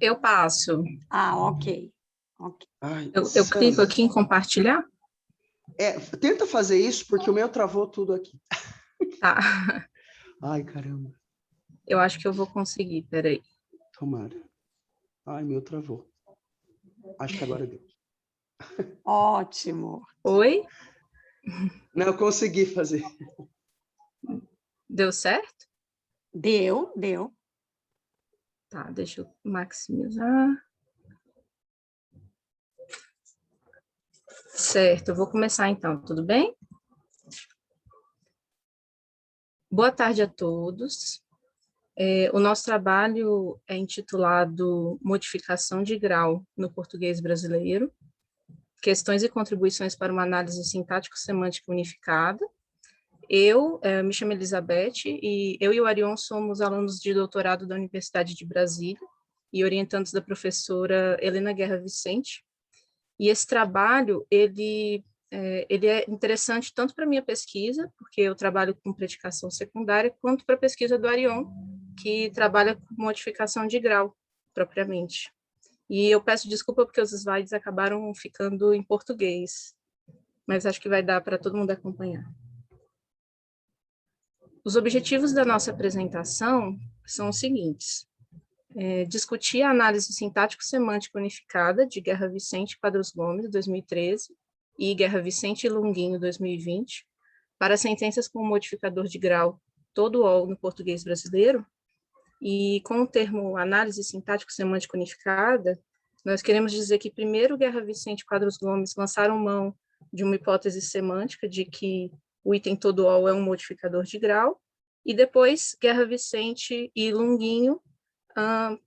Eu passo. Ok. Ai, eu clico aqui em compartilhar? Tenta fazer isso, porque o meu travou tudo aqui. Tá. Ai, caramba. Eu acho que eu vou conseguir, peraí. Tomara. Ai, meu travou. Acho que agora deu. Ótimo. Oi? Não, eu consegui fazer. Deu certo? Deu. Tá, deixa eu maximizar. Certo, eu vou começar então, tudo bem? Boa tarde a todos. O nosso trabalho é intitulado Modificação de Grau no Português Brasileiro, Questões e Contribuições para uma Análise Sintático-Semântica Unificada. Eu me chamo Elizabeth e eu e o Arion somos alunos de doutorado da Universidade de Brasília e orientandos da professora Helena Guerra Vicente. E esse trabalho, ele é interessante tanto para a minha pesquisa, porque eu trabalho com predicação secundária, quanto para a pesquisa do Arion, que trabalha com modificação de grau, propriamente. E eu peço desculpa porque os slides acabaram ficando em português, mas acho que vai dar para todo mundo acompanhar. Os objetivos da nossa apresentação são os seguintes. Discutir a análise sintático-semântica unificada de Guerra Vicente Quadros Gomes, 2013, e Guerra Vicente e Longuinho, 2020, para sentenças com modificador de grau todo-ol no português brasileiro, E com o termo análise sintático-semântica unificada, nós queremos dizer que primeiro Guerra Vicente e Quadros Gomes lançaram mão de uma hipótese semântica de que o item todo all é um modificador de grau, e depois Guerra Vicente e Longuinho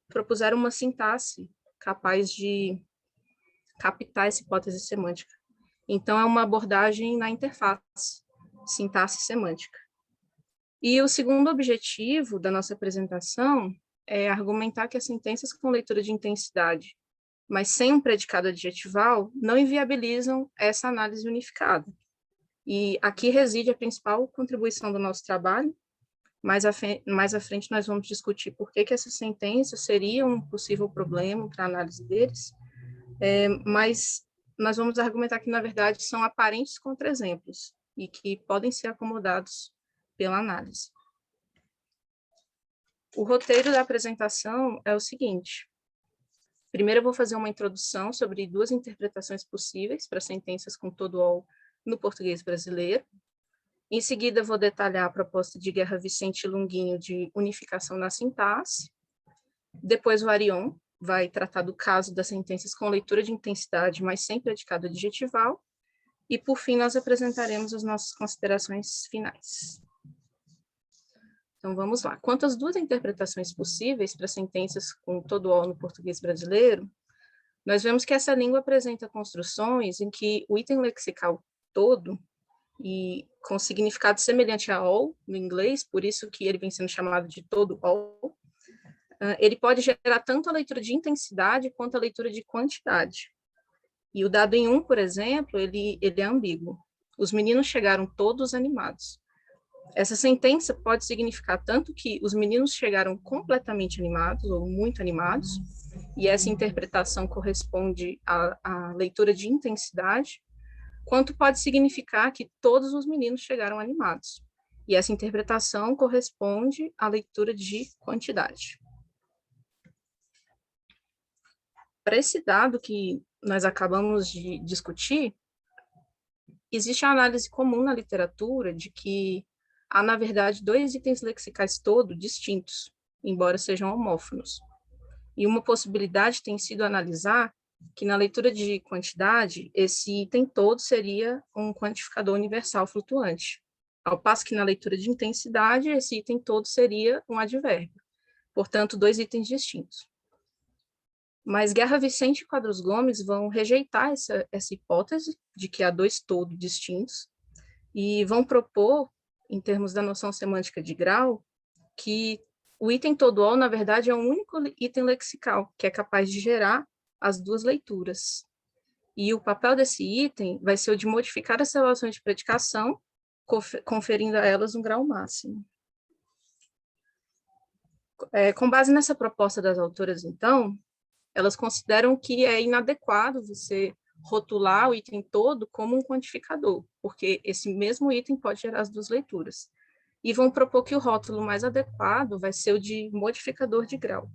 propuseram uma sintaxe capaz de captar essa hipótese semântica. Então, é uma abordagem na interface, sintaxe semântica. E o segundo objetivo da nossa apresentação é argumentar que as sentenças com leitura de intensidade, mas sem um predicado adjetival, não inviabilizam essa análise unificada. E aqui reside a principal contribuição do nosso trabalho. Mais à frente nós vamos discutir por que essas sentenças seriam um possível problema para a análise deles, mas nós vamos argumentar que, na verdade, são aparentes contra-exemplos e que podem ser acomodados pela análise. O roteiro da apresentação é o seguinte. Primeiro, eu vou fazer uma introdução sobre duas interpretações possíveis para sentenças com todo all no português brasileiro. Em seguida, vou detalhar a proposta de Guerra Vicente e Longuinho de unificação na sintaxe. Depois, o Arion vai tratar do caso das sentenças com leitura de intensidade, mas sem predicado adjetival. E, por fim, nós apresentaremos as nossas considerações finais. Então, vamos lá. Quanto às duas interpretações possíveis para sentenças com todo all no português brasileiro, nós vemos que essa língua apresenta construções em que o item lexical todo, e com significado semelhante a all no inglês, por isso que ele vem sendo chamado de todo all, ele pode gerar tanto a leitura de intensidade quanto a leitura de quantidade. E o dado em 1, por exemplo, ele é ambíguo. Os meninos chegaram todos animados. Essa sentença pode significar tanto que os meninos chegaram completamente animados ou muito animados, e essa interpretação corresponde à leitura de intensidade, quanto pode significar que todos os meninos chegaram animados. E essa interpretação corresponde à leitura de quantidade. Para esse dado que nós acabamos de discutir, existe a análise comum na literatura de que há, na verdade, dois itens lexicais todos distintos, embora sejam homófonos. E uma possibilidade tem sido analisar que na leitura de quantidade, esse item todo seria um quantificador universal flutuante, ao passo que na leitura de intensidade, esse item todo seria um advérbio, portanto, dois itens distintos. Mas Guerra Vicente e Quadros Gomes vão rejeitar essa hipótese de que há dois todos distintos e vão propor, em termos da noção semântica de grau, que o item todo all, na verdade, é um único item lexical, que é capaz de gerar as duas leituras. E o papel desse item vai ser o de modificar as relações de predicação, conferindo a elas um grau máximo. Com base nessa proposta das autoras, então, elas consideram que é inadequado você rotular o item todo como um quantificador, porque esse mesmo item pode gerar as duas leituras. E vão propor que o rótulo mais adequado vai ser o de modificador de grau.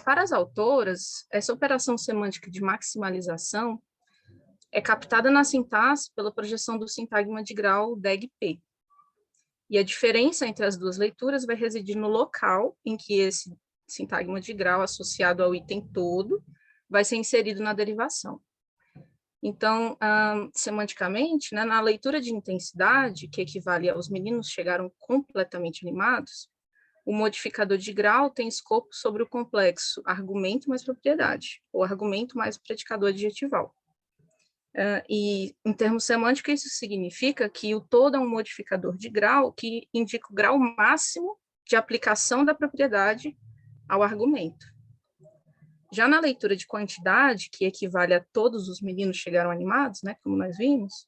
Para as autoras, essa operação semântica de maximalização é captada na sintaxe pela projeção do sintagma de grau DEG-P. E a diferença entre as duas leituras vai residir no local em que esse sintagma de grau associado ao item todo vai ser inserido na derivação. Então, semanticamente, né, na leitura de intensidade, que equivale aos meninos chegaram completamente animados, o modificador de grau tem escopo sobre o complexo argumento mais propriedade, ou argumento mais predicador adjetival. E, em termos semânticos, isso significa que o todo é um modificador de grau que indica o grau máximo de aplicação da propriedade ao argumento. Já na leitura de quantidade, que equivale a todos os meninos chegaram animados, né, como nós vimos,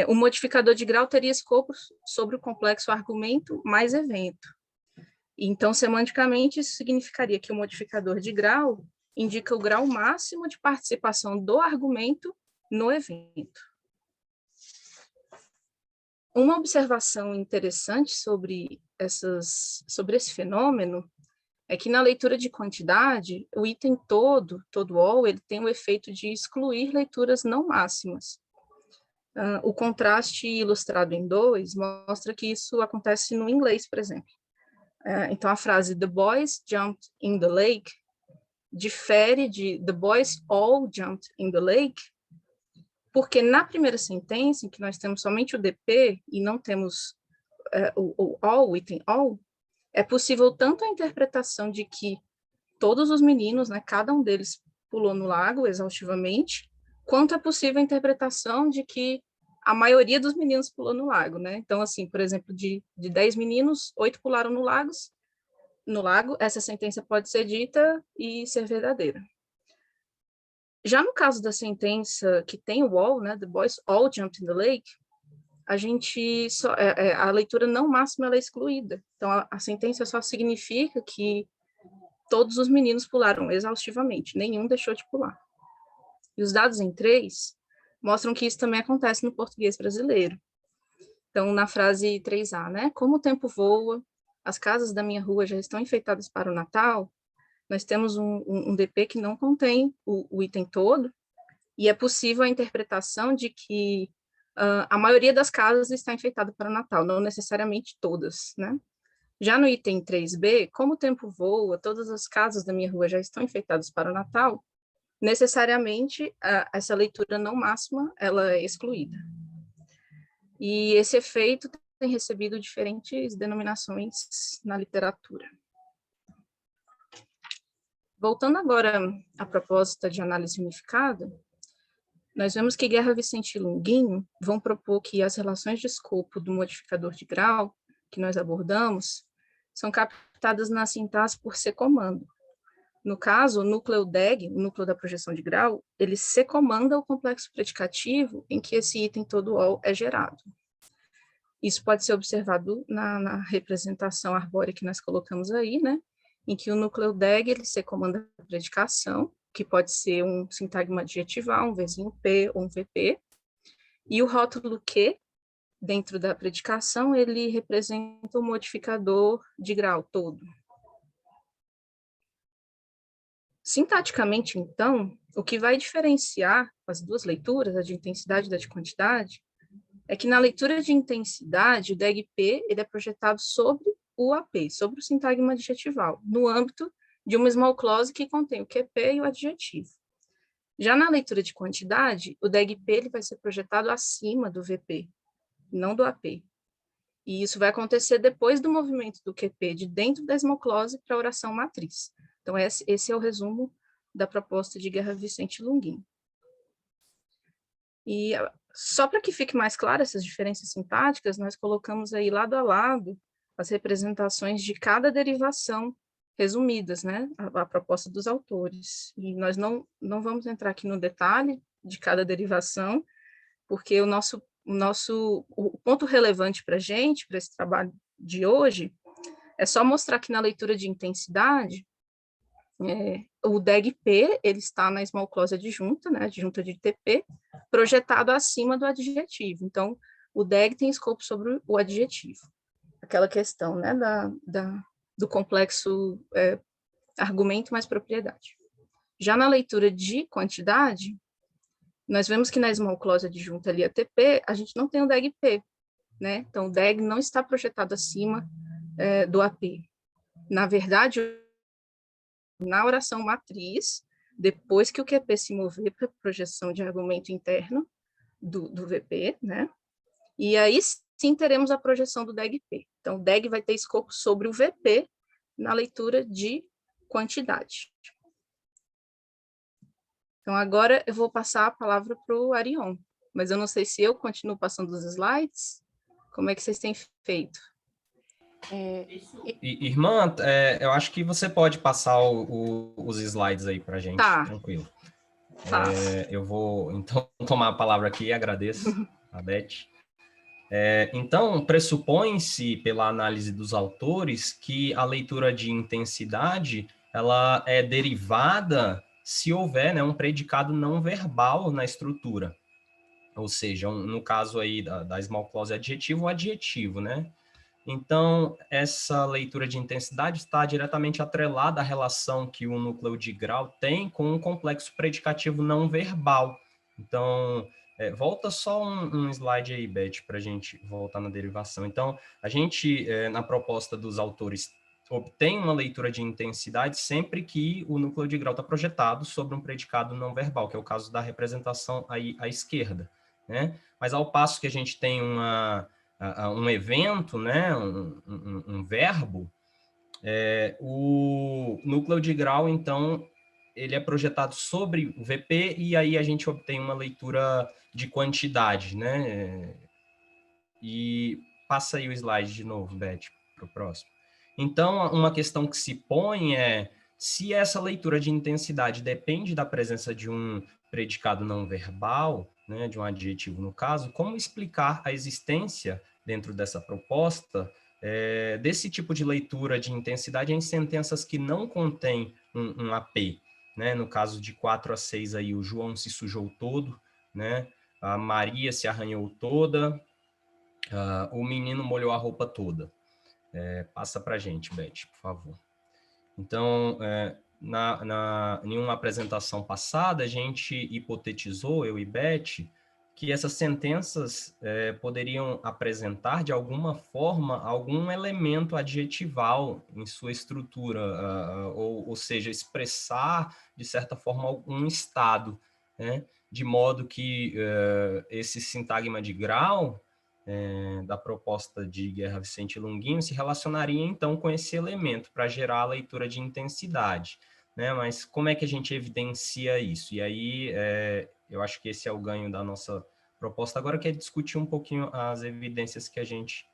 o modificador de grau teria escopo sobre o complexo argumento mais evento. Então, semanticamente, isso significaria que o modificador de grau indica o grau máximo de participação do argumento no evento. Uma observação interessante sobre esse fenômeno é que na leitura de quantidade, o item todo all, ele tem o efeito de excluir leituras não máximas. O contraste ilustrado em 2 mostra que isso acontece no inglês, por exemplo. Então, a frase "The boys jumped in the lake" difere de "The boys all jumped in the lake", porque na primeira sentença, em que nós temos somente o DP e não temos o all, o item all, é possível tanto a interpretação de que todos os meninos, né, cada um deles pulou no lago exaustivamente, quanto é possível a interpretação de que a maioria dos meninos pulou no lago, né? Então, assim, por exemplo, de 10 meninos, 8 pularam no lago, essa sentença pode ser dita e ser verdadeira. Já no caso da sentença que tem o all, né, "The boys all jumped in the lake", a leitura não máxima ela é excluída. Então, a sentença só significa que todos os meninos pularam exaustivamente, nenhum deixou de pular. E os dados em 3 mostram que isso também acontece no português brasileiro. Então, na frase 3A, né? "Como o tempo voa, as casas da minha rua já estão enfeitadas para o Natal", nós temos um DP que não contém o item todo, e é possível a interpretação de que a maioria das casas está enfeitada para o Natal, não necessariamente todas, né? Já no item 3B, "como o tempo voa, todas as casas da minha rua já estão enfeitadas para o Natal", necessariamente essa leitura não máxima ela é excluída. E esse efeito tem recebido diferentes denominações na literatura. Voltando agora à proposta de análise unificada, nós vemos que Guerra, Vicente e Longuinho vão propor que as relações de escopo do modificador de grau, que nós abordamos, são captadas na sintaxe por secomando. No caso, o núcleo DEG, o núcleo da projeção de grau, ele secomanda o complexo predicativo em que esse item todo all é gerado. Isso pode ser observado na representação arbórea que nós colocamos aí, né? Em que o núcleo DEG ele secomanda a predicação, que pode ser um sintagma adjetival, um Vzinho P ou um VP, e o rótulo Q, dentro da predicação, ele representa o modificador de grau todo. Sintaticamente, então, o que vai diferenciar as duas leituras, a de intensidade e da de quantidade, é que na leitura de intensidade, o DEG-P ele é projetado sobre o AP, sobre o sintagma adjetival, no âmbito de uma small clause que contém o QP e o adjetivo. Já na leitura de quantidade, o DEG-P ele vai ser projetado acima do VP, não do AP. E isso vai acontecer depois do movimento do QP de dentro da small clause para a oração matriz. Então, esse é o resumo da proposta de Guerra, Vicente e Longuinho. E só para que fique mais claro essas diferenças sintáticas, nós colocamos aí lado a lado as representações de cada derivação resumidas, né, a proposta dos autores. E nós não vamos entrar aqui no detalhe de cada derivação, porque o ponto relevante para a gente, para esse trabalho de hoje, é só mostrar que na leitura de intensidade, o DEG-P, ele está na small clause adjunta, né, adjunta de TP, projetado acima do adjetivo. Então, o DEG tem escopo sobre o adjetivo. Aquela questão, né, do complexo argumento mais propriedade. Já na leitura de quantidade, nós vemos que na small clause adjunta ali a TP, a gente não tem o DEG-P, né? Então, o DEG não está projetado acima do AP. Na verdade, na oração matriz, depois que o QP se mover para a projeção de argumento interno do VP, né? E aí sim teremos a projeção do DEG-P. Então, o DEG vai ter escopo sobre o VP na leitura de quantidade. Então, agora eu vou passar a palavra para o Arion, mas eu não sei se eu continuo passando os slides. Como é que vocês têm feito? Irmã, eu acho que você pode passar os slides aí para a gente, tá. Tranquilo. Eu vou, então, tomar a palavra aqui e agradeço a Beth. Então, pressupõe-se, pela análise dos autores, que a leitura de intensidade ela é derivada se houver, né, um predicado não verbal na estrutura. Ou seja, no caso aí da small clause adjetivo, o adjetivo, né? Então, essa leitura de intensidade está diretamente atrelada à relação que o núcleo de grau tem com um complexo predicativo não verbal, Então, volta só um slide aí, Beth, para a gente voltar na derivação. Então, a gente, na proposta dos autores, obtém uma leitura de intensidade sempre que o núcleo de grau está projetado sobre um predicado não verbal, que é o caso da representação aí à esquerda, né? Mas ao passo que a gente tem um evento, né, um verbo, o núcleo de grau, então, ele é projetado sobre o VP e aí a gente obtém uma leitura de quantidade, né? E passa aí o slide de novo, Beth, para o próximo. Então, uma questão que se põe é se essa leitura de intensidade depende da presença de um predicado não verbal, né, de um adjetivo no caso, como explicar a existência dentro dessa proposta desse tipo de leitura de intensidade em sentenças que não contêm um AP, né? No caso de 4 a 6 aí, o João se sujou todo, né? A Maria se arranhou toda, o menino molhou a roupa toda. Passa para a gente, Beth, por favor. Então, em uma apresentação passada, a gente hipotetizou, eu e Beth, que essas sentenças poderiam apresentar, de alguma forma, algum elemento adjetival em sua estrutura, ou seja, expressar, de certa forma, algum estado, né? De modo que esse sintagma de grau da proposta de Guerra Vicente Longuinho se relacionaria, então, com esse elemento para gerar a leitura de intensidade, né? Mas como é que a gente evidencia isso? E aí, eu acho que esse é o ganho da nossa proposta agora, que é discutir um pouquinho as evidências que a gente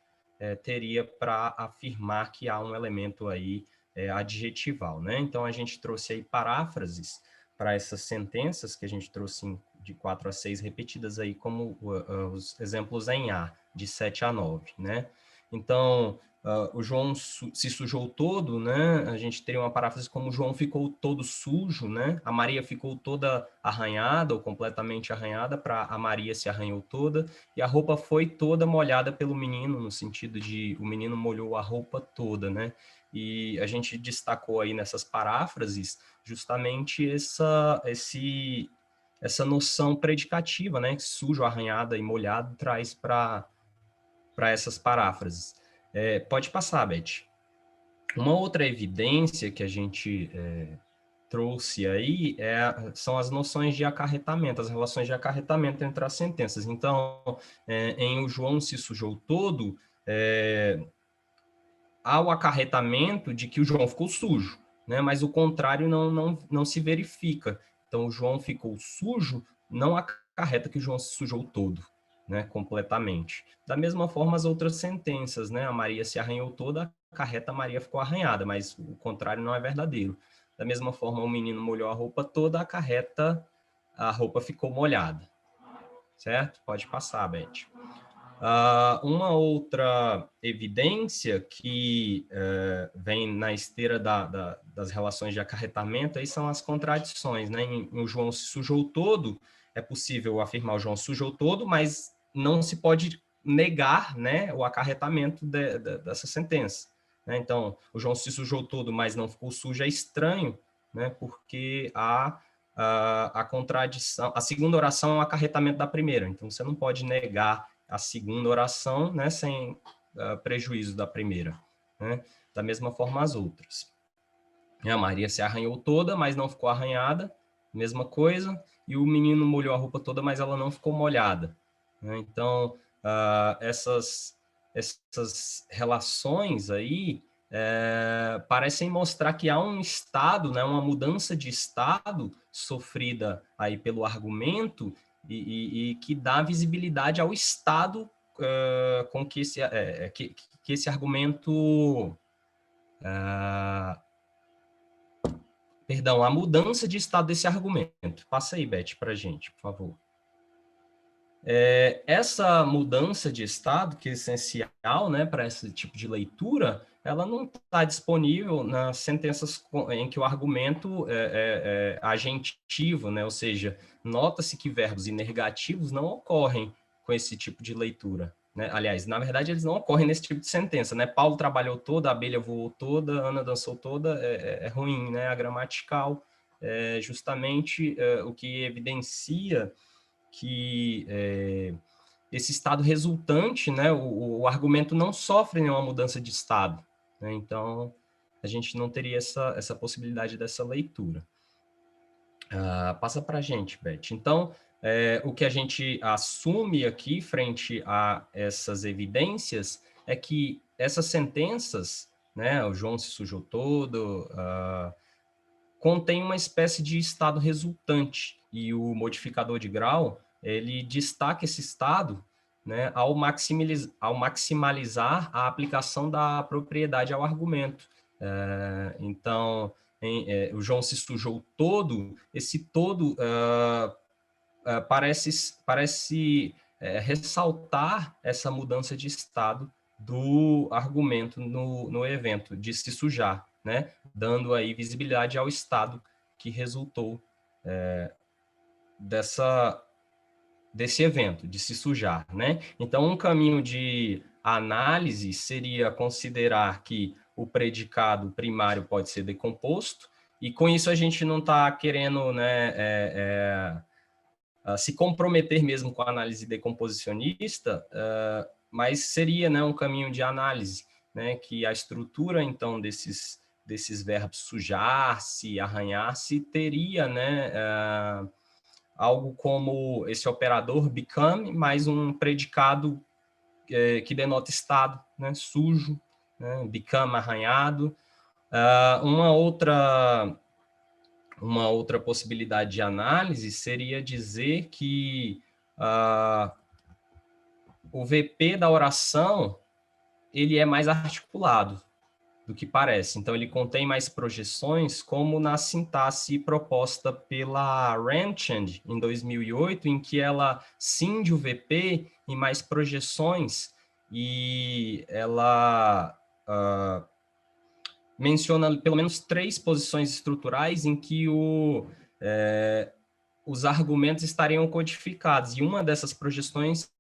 teria para afirmar que há um elemento aí adjetival, né? Então, a gente trouxe aí paráfrases para essas sentenças que a gente trouxe de 4 a 6 repetidas aí, como os exemplos em A, de 7 a 9, né? Então, o João se sujou todo, né? A gente teria uma paráfrase como o João ficou todo sujo, né? A Maria ficou toda arranhada ou completamente arranhada, para a Maria se arranhou toda, e a roupa foi toda molhada pelo menino, no sentido de o menino molhou a roupa toda, né? E a gente destacou aí nessas paráfrases justamente essa noção predicativa, né, que sujo, arranhada e molhado traz para essas paráfrases. Pode passar, Beth. Uma outra evidência que a gente trouxe aí são as noções de acarretamento, as relações de acarretamento entre as sentenças. Então, em o João se sujou todo, há o acarretamento de que o João ficou sujo, né? Mas o contrário não se verifica. Então, o João ficou sujo não acarreta que o João se sujou todo, né? Completamente. Da mesma forma, as outras sentenças, né? A Maria se arranhou toda, acarreta a Maria ficou arranhada, mas o contrário não é verdadeiro. Da mesma forma, o menino molhou a roupa toda, acarreta a roupa ficou molhada. Certo? Pode passar, Beth. Uma outra evidência que vem na esteira das relações de acarretamento aí são as contradições, né? O João se sujou todo, é possível afirmar o João se sujou todo, mas não se pode negar, né, o acarretamento dessa sentença, né? Então, o João se sujou todo, mas não ficou sujo, é estranho, né? Porque a contradição, a segunda oração é um acarretamento da primeira, então você não pode negar a segunda oração, né, sem prejuízo da primeira, né? Da mesma forma as outras. A Maria se arranhou toda, mas não ficou arranhada, mesma coisa, e o menino molhou a roupa toda, mas ela não ficou molhada, né? Então, essas relações aí parecem mostrar que há um estado, né, uma mudança de estado sofrida aí pelo argumento e que dá visibilidade ao estado com que esse argumento... Perdão, a mudança de estado desse argumento. Passa aí, Beth, para a gente, por favor. Essa mudança de estado, que é essencial, né, para esse tipo de leitura, ela não está disponível nas sentenças em que o argumento é agentivo, né, ou seja, nota-se que verbos inergativos não ocorrem com esse tipo de leitura, né? Aliás, na verdade, eles não ocorrem nesse tipo de sentença, né? Paulo trabalhou toda, a abelha voou toda, Ana dançou toda, é ruim, né? A gramatical é justamente o que evidencia que esse estado resultante, né, o argumento não sofre nenhuma mudança de estado, né? Então, a gente não teria essa possibilidade dessa leitura. Passa para a gente, Beth. Então, o que a gente assume aqui, frente a essas evidências, é que essas sentenças, né, o João se sujou todo, contém uma espécie de estado resultante, e o modificador de grau, ele destaca esse estado, né, ao maximalizar a aplicação da propriedade ao argumento. Então, o João se sujou todo, esse todo parece ressaltar essa mudança de estado do argumento no evento, de se sujar, né? Dando aí visibilidade ao estado que resultou desse evento, de se sujar, né? Então, um caminho de análise seria considerar que o predicado primário pode ser decomposto, e com isso a gente não está querendo, né, se comprometer mesmo com a análise decomposicionista, mas seria, né, um caminho de análise, né, que a estrutura, então, desses verbos sujar-se, arranhar-se, teria, né, algo como esse operador become, mais um predicado que denota estado, né, sujo, né, become, arranhado. Uma outra possibilidade de análise seria dizer que o VP da oração ele é mais articulado do que parece. Então, ele contém mais projeções, como na sintaxe proposta pela Ranchand em 2008, em que ela cinde o VP em mais projeções e ela menciona pelo menos 3 posições estruturais em que os argumentos estariam codificados. E uma dessas projeções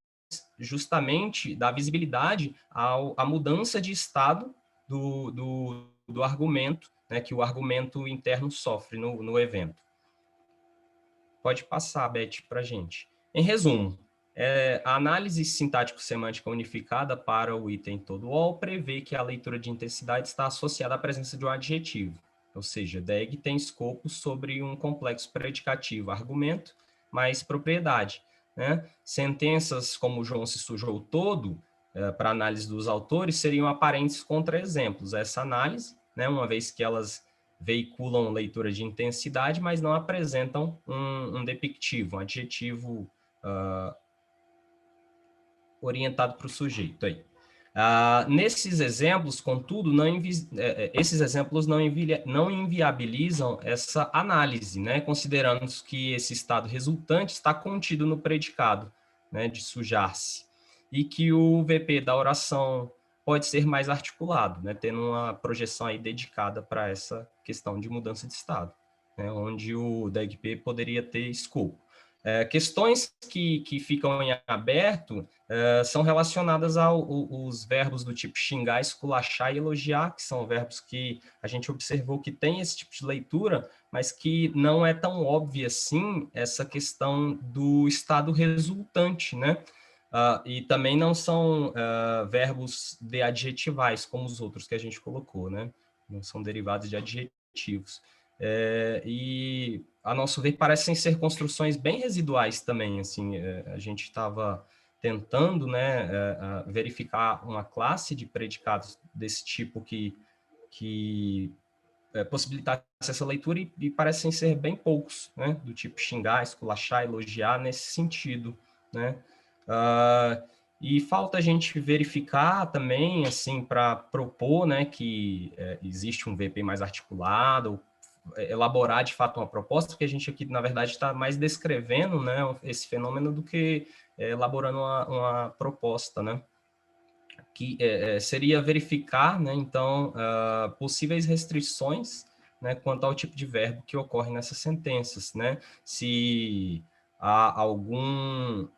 justamente dá visibilidade à mudança de estado do argumento, né, que o argumento interno sofre no evento. Pode passar, Beth, para a gente. Em resumo, a análise sintático-semântica unificada para o item todo all prevê que a leitura de intensidade está associada à presença de um adjetivo, ou seja, DEG tem escopo sobre um complexo predicativo, argumento, mais propriedade, né? Sentenças como João se sujou todo, para análise dos autores, seriam aparentes contra-exemplos a essa análise, né? Uma vez que elas veiculam leitura de intensidade, mas não apresentam um depictivo, um adjetivo orientado para o sujeito. Aí. Nesses exemplos, contudo, esses exemplos não inviabilizam essa análise, né? Considerando que esse estado resultante está contido no predicado, né, de sujar-se, e que o VP da oração pode ser mais articulado, né, tendo uma projeção aí dedicada para essa questão de mudança de estado, né, onde o DEGP poderia ter escopo. Questões que ficam em aberto são relacionadas aos verbos do tipo xingar, esculachar e elogiar, que são verbos que a gente observou que tem esse tipo de leitura, mas que não é tão óbvia assim essa questão do estado resultante, né? E também não são verbos de adjetivais, como os outros que a gente colocou, né? Não são derivados de adjetivos. E, a nosso ver, parecem ser construções bem residuais também, assim, a gente estava tentando, né, verificar uma classe de predicados desse tipo que possibilitasse essa leitura e parecem ser bem poucos, né, do tipo xingar, esculachar, elogiar, nesse sentido, né. E falta a gente verificar também, assim, para propor, né, que existe um VP mais articulado, elaborar de fato uma proposta, porque a gente aqui, na verdade, está mais descrevendo, né, esse fenômeno do que elaborando uma proposta, né, que seria verificar, né, então, possíveis restrições, né, quanto ao tipo de verbo que ocorre nessas sentenças, né, se há alguma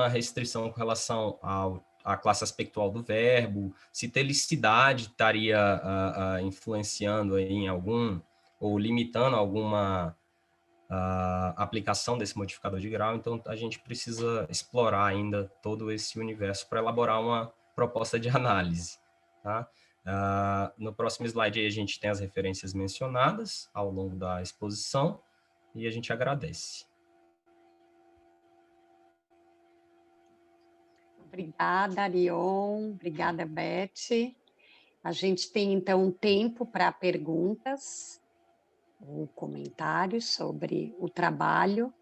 restrição com relação à classe aspectual do verbo, se telicidade estaria influenciando aí em algum, ou limitando alguma a aplicação desse modificador de grau, então a gente precisa explorar ainda todo esse universo para elaborar uma proposta de análise. Tá? No próximo slide aí a gente tem as referências mencionadas ao longo da exposição e a gente agradece. Obrigada, Arion. Obrigada, Beth. A gente tem, então, um tempo para perguntas ou comentários sobre o trabalho.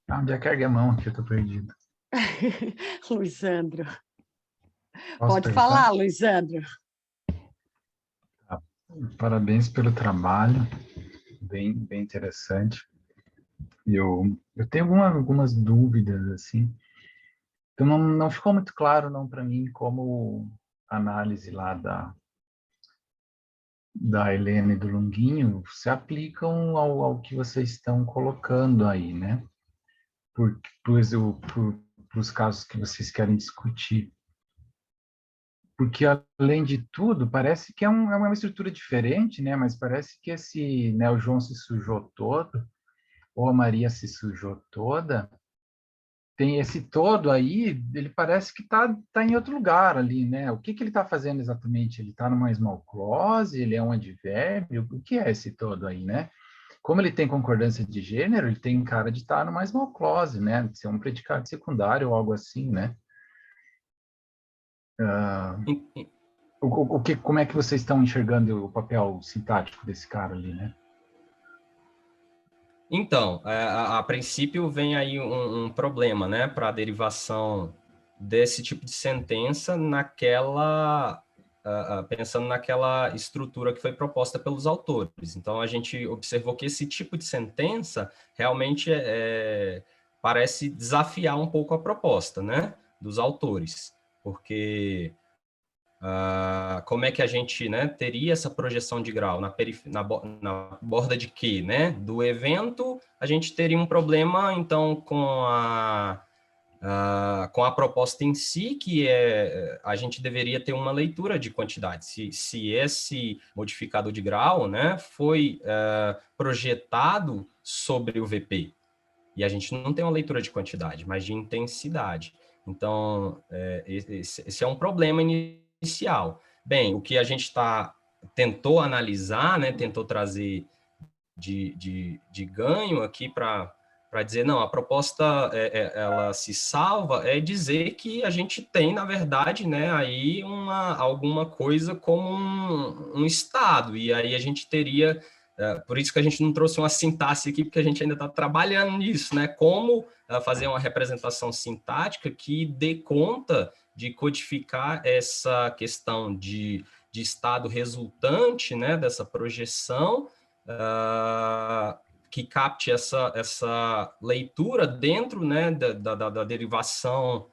Onde é que ergue a mão que eu estou perdido? Luizandro. Posso Pode perguntar? falar, Luizandro. Parabéns pelo trabalho, bem interessante. Eu tenho algumas dúvidas, assim. Então, não ficou muito claro, não, para mim, como a análise lá da Helena e do Longuinho se aplicam ao que vocês estão colocando aí, né? Por os casos que vocês querem discutir. Porque, além de tudo, parece que é uma estrutura diferente, né? Mas parece que né, o João se sujou todo, ou a Maria se sujou toda, tem esse todo aí, ele parece que tá em outro lugar ali, né? O que ele está fazendo exatamente? Ele está numa small clause, ele é um advérbio? O que é esse todo aí, né? Como ele tem concordância de gênero, ele tem cara de estar numa small clause, né? De ser um predicado secundário ou algo assim, né? Como é que vocês estão enxergando o papel sintático desse cara ali, né? Então, a princípio vem aí um problema, né, para a derivação desse tipo de sentença pensando naquela estrutura que foi proposta pelos autores. Então, a gente observou que esse tipo de sentença realmente parece desafiar um pouco a proposta, né, dos autores, porque como é que a gente, né, teria essa projeção de grau na borda de quê, né? Do evento, a gente teria um problema, então, com a proposta em si, que a gente deveria ter uma leitura de quantidade. Se esse modificador de grau, né, foi projetado sobre o VP, e a gente não tem uma leitura de quantidade, mas de intensidade. Então, esse é um problema inicial. Bem, o que a gente tentou analisar, né, tentou trazer de ganho aqui para dizer, não, a proposta ela se salva, é dizer que a gente tem, na verdade, né, aí alguma coisa como um estado, e aí a gente teria, por isso que a gente não trouxe uma sintaxe aqui, porque a gente ainda está trabalhando nisso, né, como fazer uma representação sintática que dê conta de codificar essa questão de estado resultante, né, dessa projeção, que capte essa leitura dentro, né, da derivação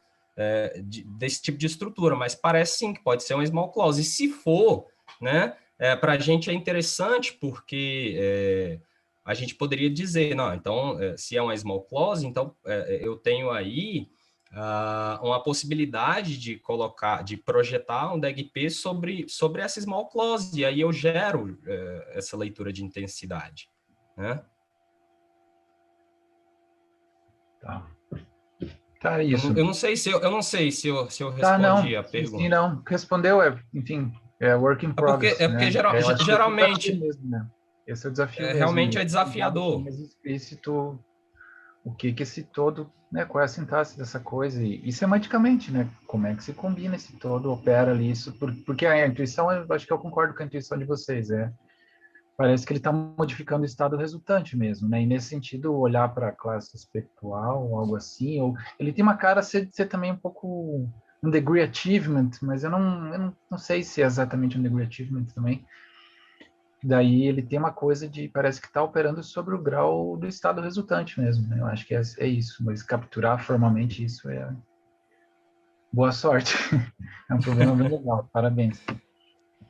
desse tipo de estrutura, mas parece sim que pode ser uma small clause, e se for, né, para a gente é interessante, porque a gente poderia dizer, não, então, se é uma small clause, então eu tenho aí uma possibilidade de projetar um DAGP sobre essa small clause, e aí eu gero essa leitura de intensidade, né? Tá, isso. Eu não sei se eu não, respondi a pergunta. Sim, não. Respondeu, enfim, work in progress. Porque geralmente... Mesmo, né? Esse é o desafio mesmo. Realmente é desafiador. Mais explícito o que esse todo, né, qual é a sintaxe dessa coisa, e semanticamente, né, como é que se combina esse todo, opera ali, isso, porque a intuição, eu acho que eu concordo com a intuição de vocês, parece que ele está modificando o estado resultante mesmo, né, e nesse sentido, olhar para a classe aspectual, algo assim, ou ele tem uma cara de ser também um pouco um degree achievement, mas eu não sei se é exatamente um degree achievement também. Daí ele tem uma coisa parece que está operando sobre o grau do estado resultante mesmo, né? Eu acho que é isso, mas capturar formalmente isso boa sorte. É um problema bem legal, parabéns.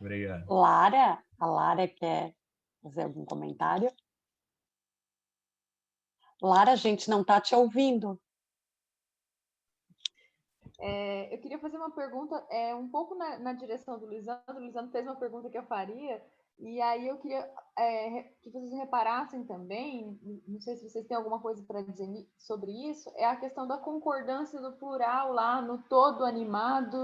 Obrigado. A Lara quer fazer algum comentário? Lara, a gente não está te ouvindo. Eu queria fazer uma pergunta um pouco na direção do Luizandro. O Luizandro fez uma pergunta que eu faria, e aí eu queria que vocês reparassem também, não sei se vocês têm alguma coisa para dizer sobre isso, é a questão da concordância do plural lá no todo animado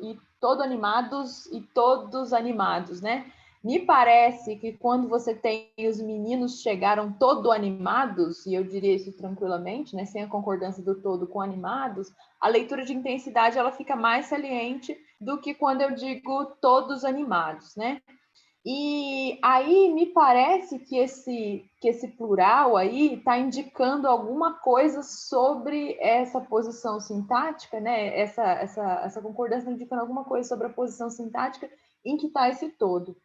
e todo animados e todos animados, né? Me parece que quando você tem os meninos chegaram todo animados, e eu diria isso tranquilamente, né, sem a concordância do todo com animados, a leitura de intensidade ela fica mais saliente do que quando eu digo todos animados, né? E aí me parece que esse plural aí está indicando alguma coisa sobre essa posição sintática, né? Essa concordância está indicando alguma coisa sobre a posição sintática em que está esse todo.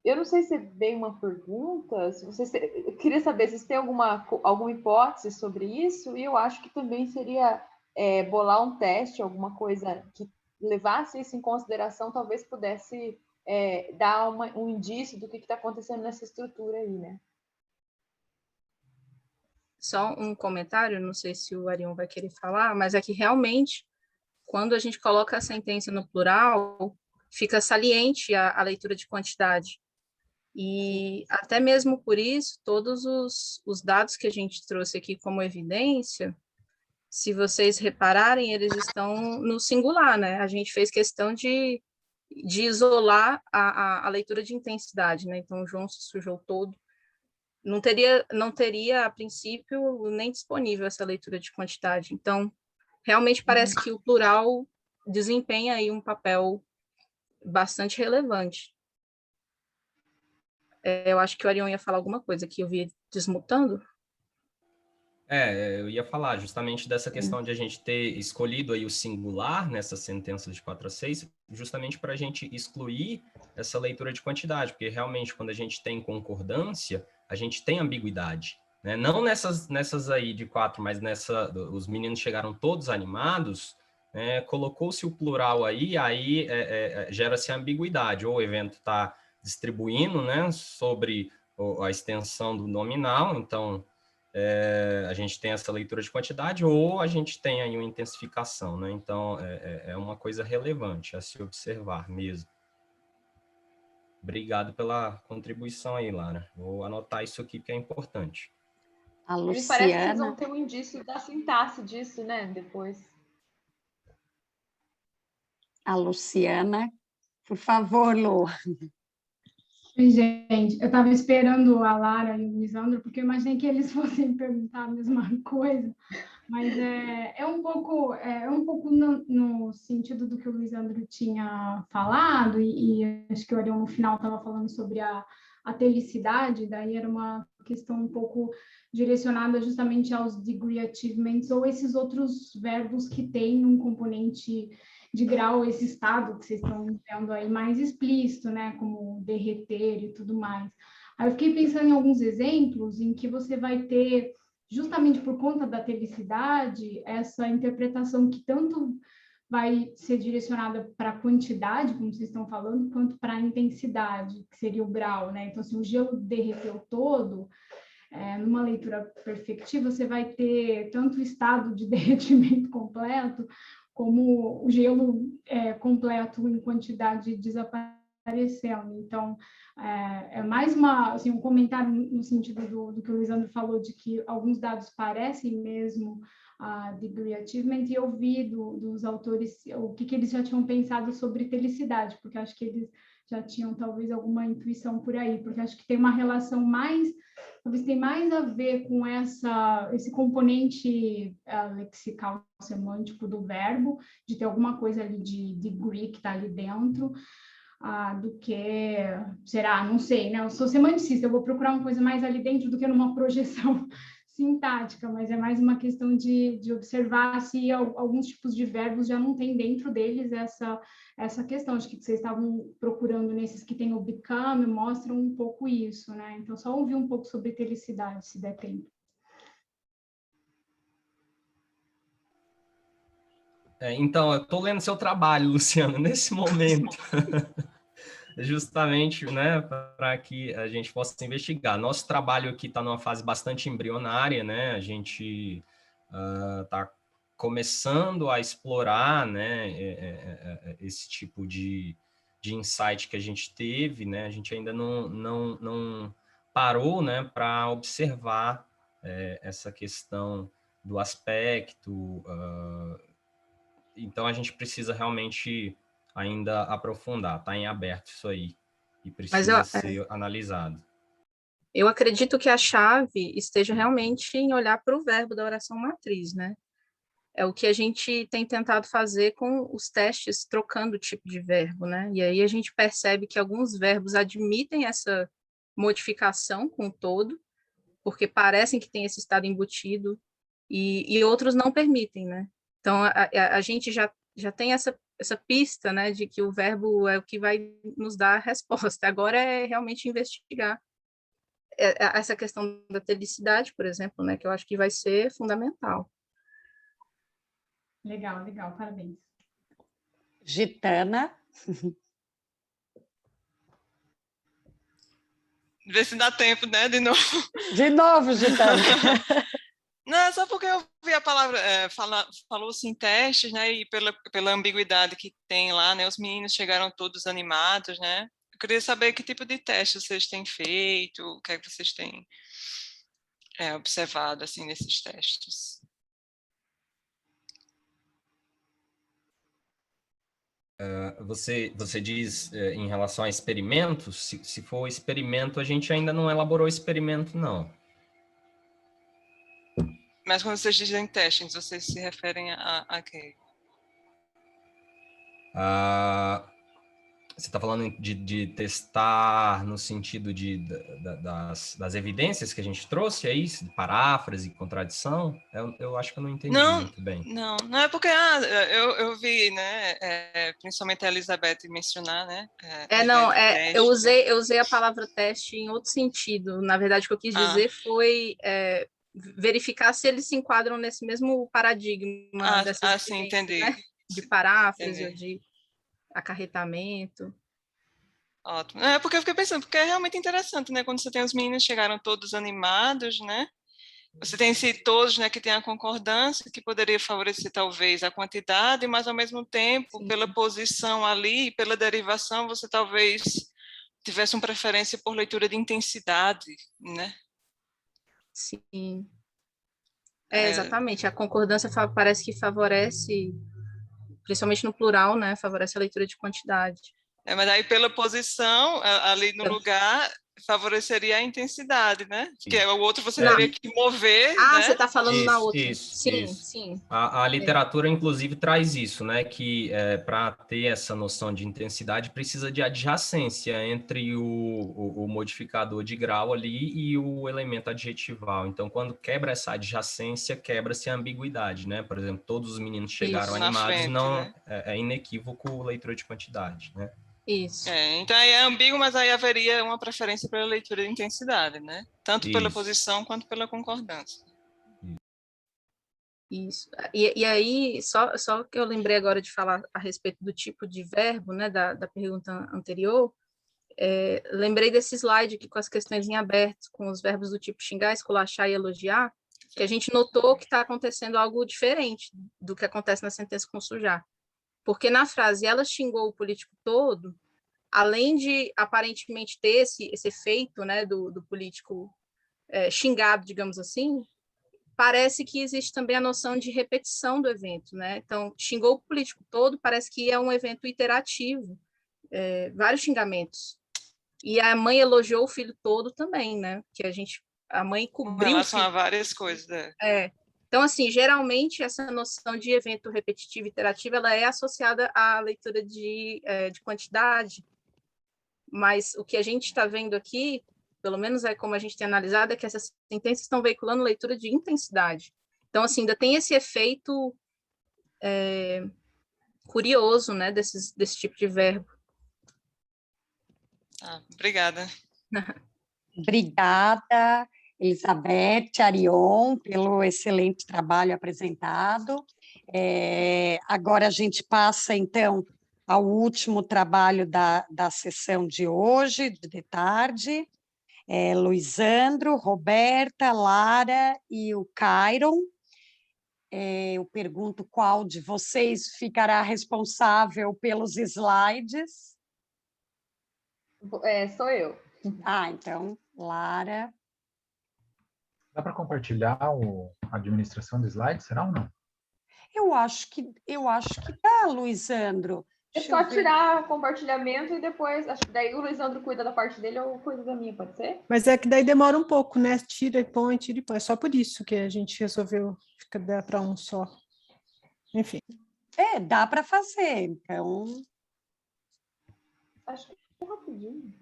Eu não sei se é bem uma pergunta, se vocês eu queria saber se vocês têm alguma hipótese sobre isso, e eu acho que também seria bolar um teste, alguma coisa que levasse isso em consideração, talvez pudesse dar um indício do que está acontecendo nessa estrutura aí, né? Só um comentário, não sei se o Arion vai querer falar, mas é que realmente, quando a gente coloca a sentença no plural, fica saliente a leitura de quantidade. E até mesmo por isso, todos os dados que a gente trouxe aqui como evidência, se vocês repararem, eles estão no singular, né? A gente fez questão de isolar a leitura de intensidade, né? Então, o João se sujou todo. Não teria, a princípio, nem disponível essa leitura de quantidade. Então, realmente parece que o plural desempenha aí um papel bastante relevante. Eu acho que o Arion ia falar alguma coisa que eu vi desmutando. Eu ia falar justamente dessa questão de a gente ter escolhido aí o singular nessa sentença de 4 a 6, justamente para a gente excluir essa leitura de quantidade, porque realmente quando a gente tem concordância, a gente tem ambiguidade, né? Não nessas aí de 4, mas os meninos chegaram todos animados, né? Colocou-se o plural aí gera-se ambiguidade, ou o evento está distribuindo, né, sobre a extensão do nominal, então a gente tem essa leitura de quantidade, ou a gente tem aí uma intensificação, né? Então, é uma coisa relevante a se observar mesmo. Obrigado pela contribuição aí, Lara. Vou anotar isso aqui, que é importante. A Luciana... Me parece que vocês vão ter um indício da sintaxe disso, né, depois. A Luciana, por favor, Lu. Oi, gente, eu estava esperando a Lara e o Lisandro, porque eu imaginei que eles fossem perguntar a mesma coisa, mas é um pouco no sentido do que o Lisandro tinha falado, e acho que o Ariel no final estava falando sobre a telicidade, daí era uma questão um pouco direcionada justamente aos degree achievements, ou esses outros verbos que têm um componente de grau, esse estado que vocês estão vendo aí mais explícito, né, como derreter e tudo mais. Aí eu fiquei pensando em alguns exemplos em que você vai ter, justamente por conta da telicidade, essa interpretação que tanto vai ser direcionada para a quantidade, como vocês estão falando, quanto para a intensidade, que seria o grau, né? Então, se o gelo derreteu todo, numa leitura perfectiva, você vai ter tanto o estado de derretimento completo, como o gelo completo em quantidade desaparecendo. Então, é mais um comentário no sentido do que o Lisandro falou, de que alguns dados parecem mesmo degree achievement, e eu vi dos autores o que eles já tinham pensado sobre telicidade, porque acho que eles já tinham talvez alguma intuição por aí, porque acho que tem uma relação talvez tem mais a ver com esse componente lexical semântico do verbo, de ter alguma coisa ali de degree que está ali dentro, do que, será, não sei, né? Eu sou semanticista, eu vou procurar uma coisa mais ali dentro do que numa projeção sintática, mas é mais uma questão de observar se alguns tipos de verbos já não tem dentro deles essa questão. Acho que vocês estavam procurando nesses que tem o become, mostram um pouco isso, né? Então, só ouvir um pouco sobre telicidade, se der tempo. Então, eu estou lendo seu trabalho, Luciano, nesse momento. Justamente, né, para que a gente possa investigar. Nosso trabalho aqui está numa fase bastante embrionária, né? A gente está começando a explorar, né, esse tipo de insight que a gente teve, né, a gente ainda não parou, né, para observar essa questão do aspecto, então a gente precisa realmente ainda aprofundar, está em aberto isso aí, e precisa ser analisado. Eu acredito que a chave esteja realmente em olhar para o verbo da oração matriz, né? É o que a gente tem tentado fazer com os testes, trocando o tipo de verbo, né? E aí a gente percebe que alguns verbos admitem essa modificação com o todo, porque parecem que tem esse estado embutido, e outros não permitem, né? Então, a gente já tem essa pista, né, de que o verbo é o que vai nos dar a resposta. Agora é realmente investigar essa questão da telicidade, por exemplo, né, que eu acho que vai ser fundamental. Legal, legal, parabéns. Gitana. Vê se dá tempo, né, de novo. De novo, Gitana. Não, só porque eu vi a palavra, falou-se em testes, né, e pela ambiguidade que tem lá, né, os meninos chegaram todos animados, né. Eu queria saber que tipo de teste vocês têm feito, o que é que vocês têm observado, assim, nesses testes. Você diz em relação a experimentos? Se for experimento, a gente ainda não elaborou experimento, não. Mas quando vocês dizem testes, vocês se referem a quê? Você está falando de testar no sentido das evidências que a gente trouxe, é isso? De paráfrase, contradição? Eu acho que eu não entendi muito bem. Não é porque eu vi, né, principalmente a Elizabeth mencionar, né? Eu usei a palavra teste em outro sentido. Na verdade, o que eu quis dizer foi verificar se eles se enquadram nesse mesmo paradigma dessas sim, entendi. Né? De paráfrase, ou de acarretamento. Ótimo. Porque eu fiquei pensando, porque é realmente interessante, né? Quando você tem os meninos chegaram todos animados, né? Você tem todos, né, que tem a concordância, que poderia favorecer talvez a quantidade, mas ao mesmo tempo, pela posição ali, pela derivação, você talvez tivesse uma preferência por leitura de intensidade, né? Sim. Exatamente. A concordância parece que favorece, principalmente no plural, né? Favorece a leitura de quantidade. Mas aí pela posição, ali no lugar, favoreceria a intensidade, né? Porque o outro você teria que mover, né? Você está falando na outra. Sim. A literatura, inclusive, traz isso, né? Que para ter essa noção de intensidade, precisa de adjacência entre o modificador de grau ali e o elemento adjetival. Então, quando quebra essa adjacência, quebra-se a ambiguidade, né? Por exemplo, todos os meninos chegaram animados, frente, não né? É inequívoco leitura de quantidade, né? Isso. Então aí é ambíguo, mas aí haveria uma preferência pela leitura de intensidade, né? Tanto pela posição quanto pela concordância. Isso. E aí, só que eu lembrei agora de falar a respeito do tipo de verbo, né, da pergunta anterior, lembrei desse slide aqui com as questões em aberto, com os verbos do tipo xingar, esculachar e elogiar, que a gente notou que está acontecendo algo diferente do que acontece na sentença com sujar. Porque na frase, ela xingou o político todo, além de aparentemente ter esse efeito, né, do político xingado, digamos assim, parece que existe também a noção de repetição do evento, né? Então, xingou o político todo, parece que é um evento iterativo, vários xingamentos. E a mãe elogiou o filho todo também, né? Que a mãe cobriu. Com relação a várias coisas, Então, assim, geralmente essa noção de evento repetitivo e iterativo, ela é associada à leitura de quantidade, mas o que a gente está vendo aqui, pelo menos é como a gente tem analisado, é que essas sentenças estão veiculando leitura de intensidade. Então, assim, ainda tem esse efeito curioso, né, desse tipo de verbo. Obrigada. Obrigada, Elizabeth, Arion, pelo excelente trabalho apresentado. Agora a gente passa, então, ao último trabalho da sessão de hoje, de tarde. Luizandro, Roberta, Lara e o Cairon. eu pergunto qual de vocês ficará responsável pelos slides. Sou eu. Ah, então, Lara. Dá para compartilhar a administração do slide, será ou não? Eu acho que dá, Luizandro. É Deixa só eu ver. tirar compartilhamento e depois, acho que daí o Luizandro cuida da parte dele ou cuida da minha, pode ser? Mas é que daí demora um pouco, né? Tira e põe, tira e põe. É só por isso que a gente resolveu dar para um só. Enfim. Dá para fazer, então. Acho que é rapidinho.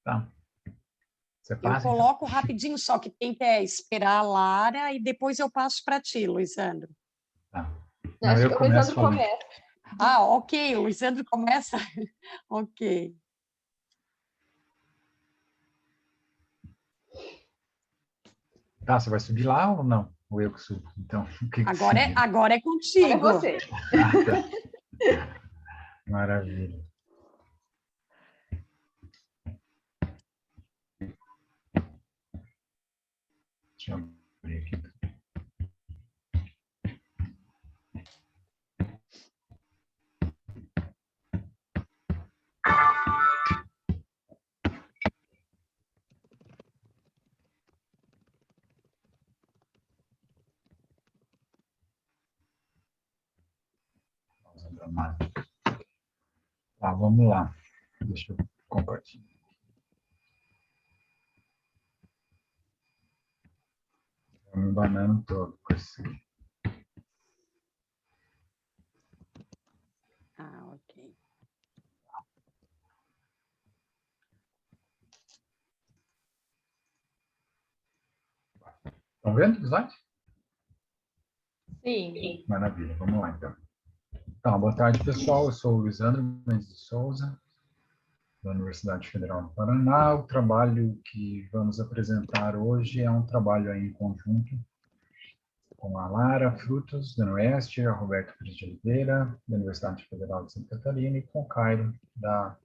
Tá. Você Eu passa, coloco rapidinho, só que tem que esperar a Lara e depois eu passo para ti, Luizandro. Tá. Não, acho que o Luizandro começa. Ah, ok, o Luizandro começa. Ok. Tá, você vai subir lá ou não? Ou eu que subo? Então, o que Agora é contigo. É você. Tá. Maravilha. Deixa eu abrir aqui. Tá, vamos lá. Deixa eu compartilhar. Estou me banando todo com isso aqui. Ah, ok. Estão vendo o slide? Sim. Maravilha, vamos lá então. Então, boa tarde, pessoal. Eu sou o Luizandro Mendes de Souza, da Universidade Federal do Paraná. O trabalho que vamos apresentar hoje é um trabalho aí em conjunto com a Lara Frutos, da Oeste, a Roberto Pires de Oliveira, da Universidade Federal de Santa Catarina, e com o Cairo, do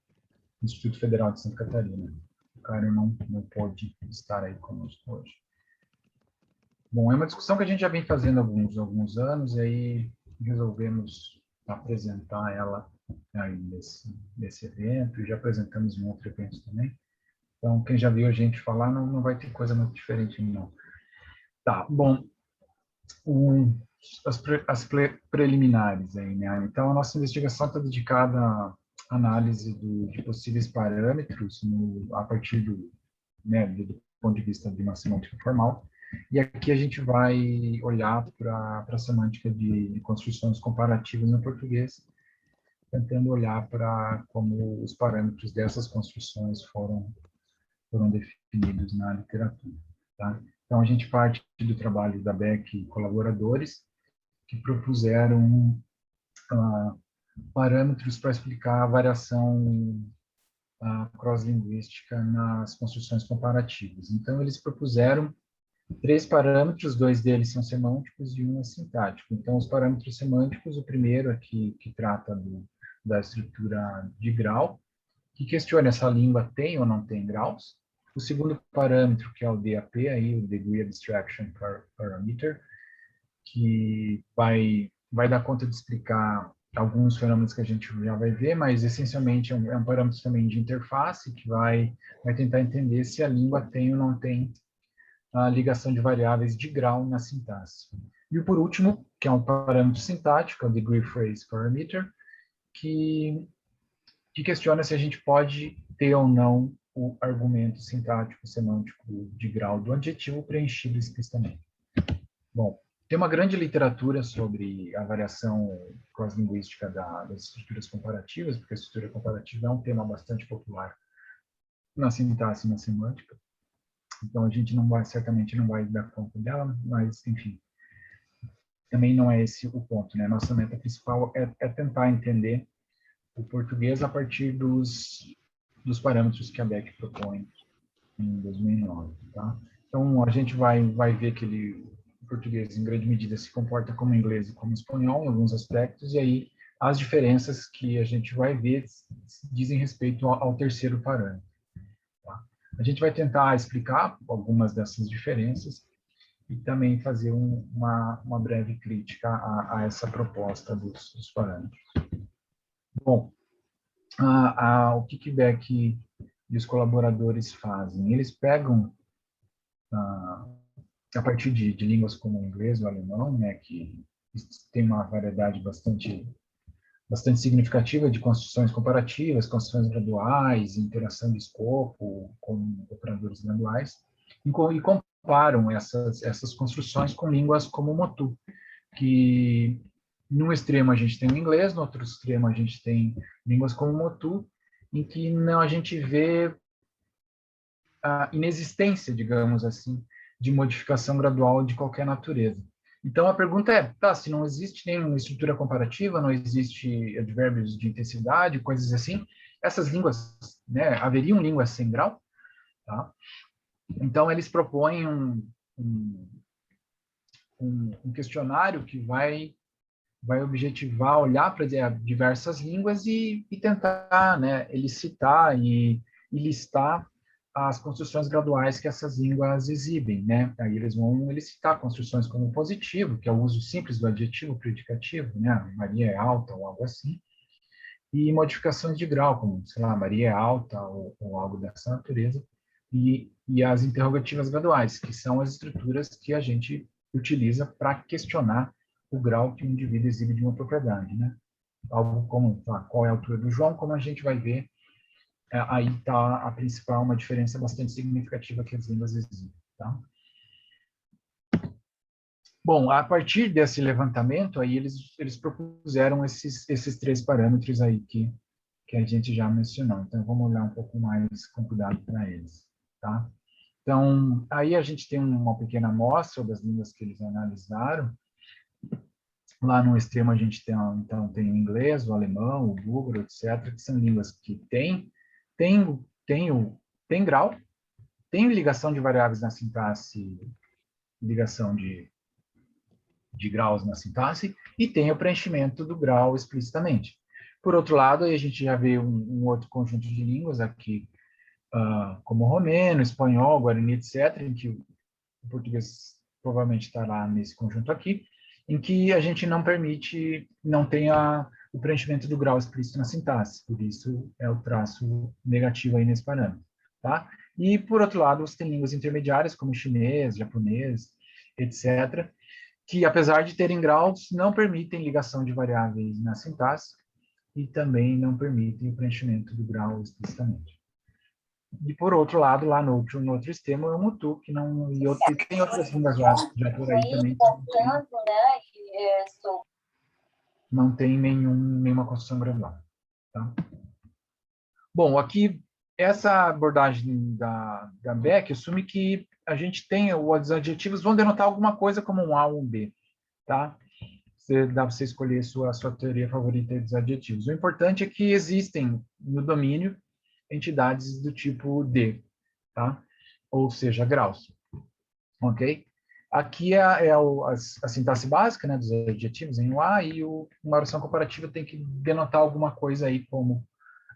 Instituto Federal de Santa Catarina. O Cairo não pôde estar aí conosco hoje. Bom, é uma discussão que a gente já vem fazendo há alguns anos, e aí resolvemos apresentar ela aí nesse evento, e já apresentamos em outro evento também. Então, quem já viu a gente falar, não vai ter coisa muito diferente, não. Tá, bom. As preliminares aí, né? Então, a nossa investigação está dedicada à análise de possíveis parâmetros a partir do ponto de vista de uma semântica formal. E aqui a gente vai olhar para a semântica de construções comparativas no português, tentando olhar para como os parâmetros dessas construções foram definidos na literatura. Tá? Então, a gente parte do trabalho da Beck e colaboradores, que propuseram parâmetros para explicar a variação cross-linguística nas construções comparativas. Então, eles propuseram 3 parâmetros, 2 deles são semânticos e 1 é sintático. Então, os parâmetros semânticos, o primeiro aqui que trata da estrutura de grau, que questiona se a língua tem ou não tem graus. O segundo parâmetro, que é o DAP, aí, o Degree Abstraction Parameter, que vai dar conta de explicar alguns fenômenos que a gente já vai ver, mas essencialmente é um parâmetro também de interface, que vai tentar entender se a língua tem ou não tem a ligação de variáveis de grau na sintaxe. E por último, que é um parâmetro sintático, o Degree Phrase Parameter, que questiona se a gente pode ter ou não o argumento sintático semântico de grau do adjetivo preenchido explicitamente. Bom, tem uma grande literatura sobre a variação cross-linguística das estruturas comparativas, porque a estrutura comparativa é um tema bastante popular na sintaxe e na semântica. Então, a gente certamente não vai dar conta dela, mas, enfim, também não é esse o ponto, né? Nossa meta principal é tentar entender o português a partir dos parâmetros que a Beck propõe em 2009, tá? Então, a gente vai ver que o português, em grande medida, se comporta como inglês e como espanhol, em alguns aspectos, e aí as diferenças que a gente vai ver dizem respeito ao terceiro parâmetro. Tá? A gente vai tentar explicar algumas dessas diferenças e também fazer uma breve crítica a essa proposta dos parâmetros. Bom, o que os colaboradores fazem? Eles pegam, a partir de línguas como o inglês ou o alemão, né, que tem uma variedade bastante significativa de construções comparativas, construções graduais, interação de escopo com operadores graduais, e comparam essas construções com línguas como o Motu, que num extremo a gente tem o inglês, no outro extremo a gente tem línguas como o Motu, em que não a gente vê a inexistência, digamos assim, de modificação gradual de qualquer natureza. Então, a pergunta é, tá, se não existe nenhuma estrutura comparativa, não existe advérbios de intensidade, coisas assim, essas línguas, né, haveriam línguas sem grau? Tá? Então, eles propõem um questionário que vai objetivar, olhar para diversas línguas e tentar, né, elicitar e listar as construções graduais que essas línguas exibem, né? Aí eles vão elicitar construções como o positivo, que é o uso simples do adjetivo predicativo, né? Maria é alta ou algo assim, e modificações de grau, como, sei lá, Maria é alta ou algo dessa natureza, e as interrogativas graduais, que são as estruturas que a gente utiliza para questionar o grau que o indivíduo exibe de uma propriedade, né? Algo como, qual é a altura do João, como a gente vai ver, aí está a principal, uma diferença bastante significativa que as línguas exibem, tá? Bom, a partir desse levantamento, aí eles propuseram esses 3 parâmetros aí que a gente já mencionou. Então, vamos olhar um pouco mais com cuidado para eles, tá? Então, aí a gente tem uma pequena amostra das línguas que eles analisaram. Lá no extremo a gente tem, então, tem o inglês, o alemão, o búlgaro, etc., que são línguas que têm grau, tem ligação de variáveis na sintaxe, ligação de graus na sintaxe, e tem o preenchimento do grau explicitamente. Por outro lado, aí a gente já vê um outro conjunto de línguas aqui, como romeno, espanhol, guarani, etc., em que o português provavelmente estará nesse conjunto aqui, em que a gente não tem o preenchimento do grau explícito na sintaxe, por isso é o traço negativo aí nesse parâmetro, tá? E, por outro lado, você tem línguas intermediárias, como chinês, japonês, etc., que, apesar de terem graus, não permitem ligação de variáveis na sintaxe e também não permitem o preenchimento do grau explicitamente. E, por outro lado, lá no outro extremo é o Motu, que não... E tem outras línguas já por aí também não tem nenhuma construção gradual. Tá? Bom, aqui, essa abordagem da Beck assume que a gente tem os adjetivos vão denotar alguma coisa como um A ou um B. Tá? Dá para você escolher a sua teoria favorita dos adjetivos. O importante é que existem no domínio entidades do tipo D, tá? Ou seja, graus. Ok? Aqui é a sintaxe básica, né, dos adjetivos em A, e uma oração comparativa tem que denotar alguma coisa aí, como,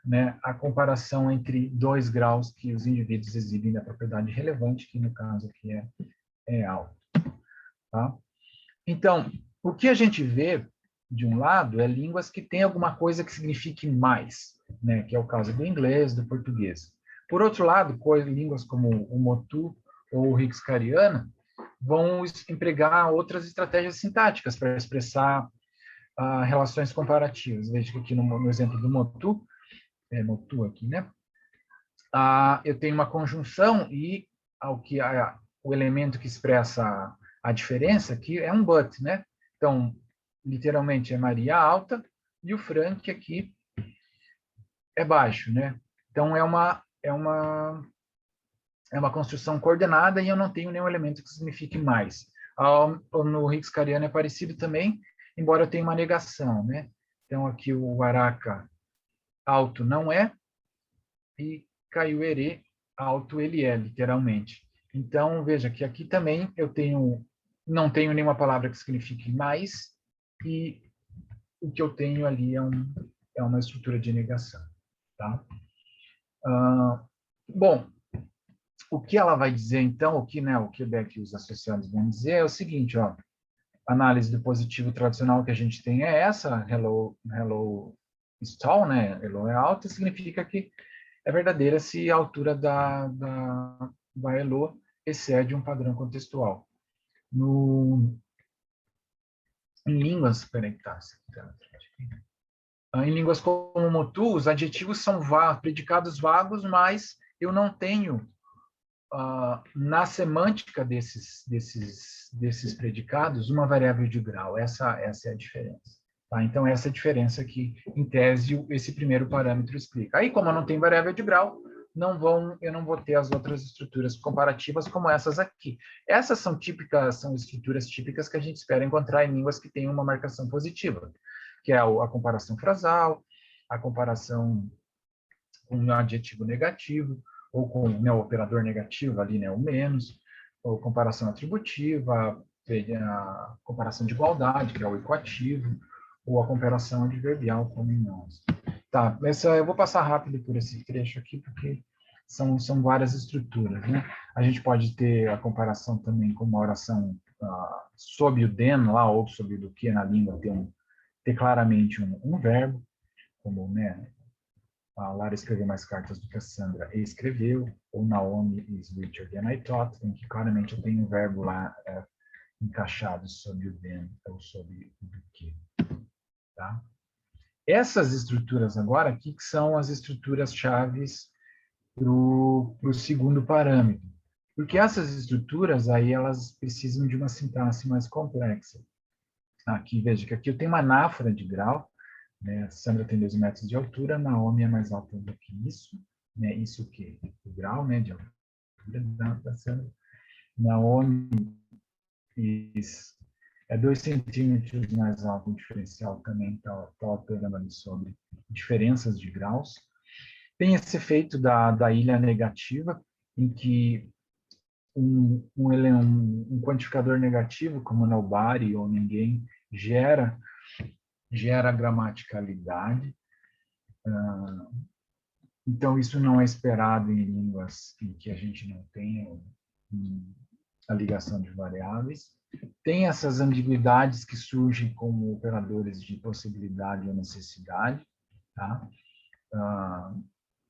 né, a comparação entre 2 graus que os indivíduos exibem da propriedade relevante, que no caso aqui é alto. Tá? Então, o que a gente vê, de um lado, é línguas que têm alguma coisa que signifique mais, né, que é o caso do inglês, do português. Por outro lado, línguas como o Motu ou o Hickscariana vão empregar outras estratégias sintáticas para expressar relações comparativas. Veja que aqui no exemplo do Motu, Motu aqui, né? Eu tenho uma conjunção e o elemento que expressa a diferença aqui é um but, né? Então, literalmente é Maria alta e o Frank aqui é baixo, né? Então, é uma construção coordenada e eu não tenho nenhum elemento que signifique mais. No Hickscariano é parecido também, embora eu tenha uma negação, né? Então, aqui o Araca alto não é, e Caiuerê alto ele é, literalmente. Então, veja que aqui também eu não tenho nenhuma palavra que signifique mais, e o que eu tenho ali é uma estrutura de negação. Tá? Bom, o que ela vai dizer, então, o que o Quebec e os associados vão dizer é o seguinte, ó, a análise do positivo tradicional que a gente tem é essa, hello is tall, né? Hello é alta, significa que é verdadeira se a altura da hello excede um padrão contextual. Em línguas, em línguas como Motu, os adjetivos são predicados vagos, mas eu não tenho na semântica desses predicados uma variável de grau. Essa é a diferença. Tá? Então, essa é a diferença que, em tese, esse primeiro parâmetro explica. Aí, como eu não tenho variável de grau, eu não vou ter as outras estruturas comparativas como essas aqui. Essas são estruturas típicas que a gente espera encontrar em línguas que têm uma marcação positiva, que é a comparação frasal, a comparação com um adjetivo negativo, ou com o operador negativo ali, o menos, ou comparação atributiva, a comparação de igualdade, que é o equativo, ou a comparação adverbial, como em nós. Tá, eu vou passar rápido por esse trecho aqui, porque são várias estruturas, né? A gente pode ter a comparação também com uma oração sob o den, lá, ou sob do que na língua, ter claramente um verbo, como, né, a Lara escreveu mais cartas do que a Sandra escreveu, ou Naomi is richer than I thought, em que claramente eu tenho um verbo lá encaixado sob o then, ou sob o do que. Tá? Essas estruturas agora aqui que são as estruturas chaves para o segundo parâmetro. Porque essas estruturas aí, elas precisam de uma sintaxe mais complexa. Aqui, veja que aqui eu tenho uma anáfora de grau, né? Sandra tem 2 metros de altura, Naomi é mais alta do que isso, né? Isso que o grau, né, de altura da Sandra. Naomi é 2 centímetros mais alto, o diferencial também está operando ali sobre diferenças de graus. Tem esse efeito da ilha negativa, em que um quantificador negativo, como nobody ou ninguém, gera gramaticalidade. Então, isso não é esperado em línguas em que a gente não tem a ligação de variáveis. Tem essas ambiguidades que surgem como operadores de possibilidade ou necessidade, tá?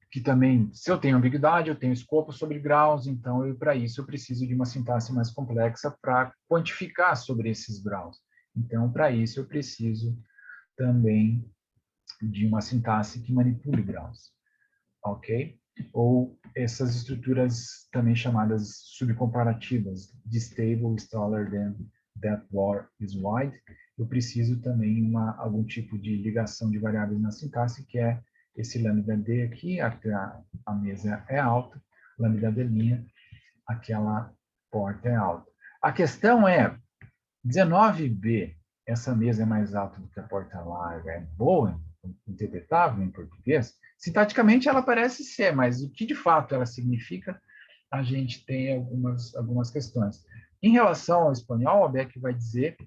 Que também, se eu tenho ambiguidade, eu tenho escopo sobre graus, então, para isso, eu preciso de uma sintaxe mais complexa para quantificar sobre esses graus. Então, para isso, eu preciso também de uma sintaxe que manipule graus, ok? Ou essas estruturas também chamadas subcomparativas, this table is taller than that bar is wide. Eu preciso também algum tipo de ligação de variáveis na sintaxe, que é esse lambda d aqui, a mesa é alta, lambda d', aquela porta é alta. A questão é, 19b, essa mesa é mais alta do que a porta larga, é boa, interpretável em português? Sintaticamente ela parece ser, mas o que de fato ela significa, a gente tem algumas questões. Em relação ao espanhol, a Beck vai dizer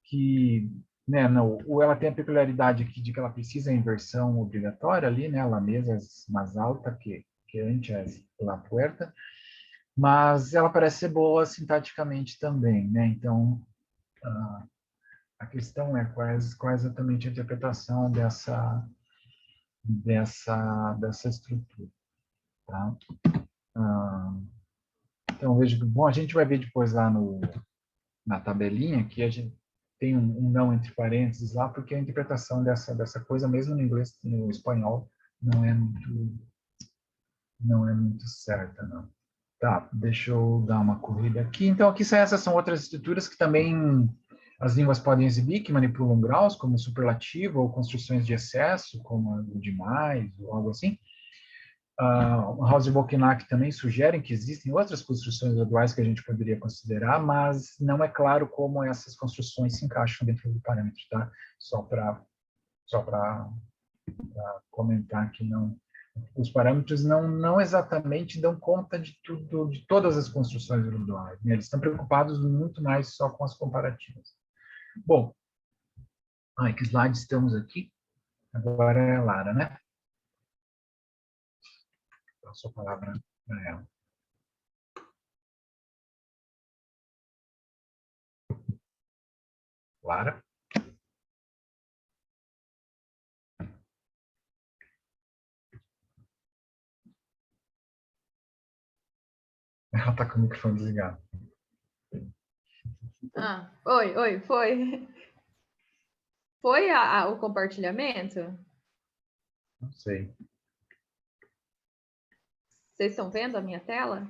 que, né, ela tem a peculiaridade aqui de que ela precisa a inversão obrigatória ali, né, la mesa é mais alta que antes la puerta, mas ela parece ser boa sintaticamente também, né? Então, a questão é qual é exatamente a interpretação dessa estrutura, tá? Então, veja que, bom, a gente vai ver depois lá na tabelinha que a gente tem um não entre parênteses lá, porque a interpretação dessa coisa, mesmo no inglês, no espanhol, não é muito certa, não. Tá, deixa eu dar uma corrida aqui. Então, aqui essas são outras estruturas que também as línguas podem exibir, que manipulam graus, como superlativo, ou construções de excesso, como o demais, ou algo assim. House e Bokenak também sugerem que existem outras construções graduais que a gente poderia considerar, mas não é claro como essas construções se encaixam dentro do parâmetro, tá? Só para comentar que os parâmetros não exatamente dão conta de todas as construções graduais, né? Eles estão preocupados muito mais só com as comparativas. Bom, que slide estamos aqui? Agora é a Lara, né? Passo a palavra para ela. Clara? Ela está com o microfone desligado. Oi, foi. Foi o compartilhamento? Não sei. Vocês estão vendo a minha tela?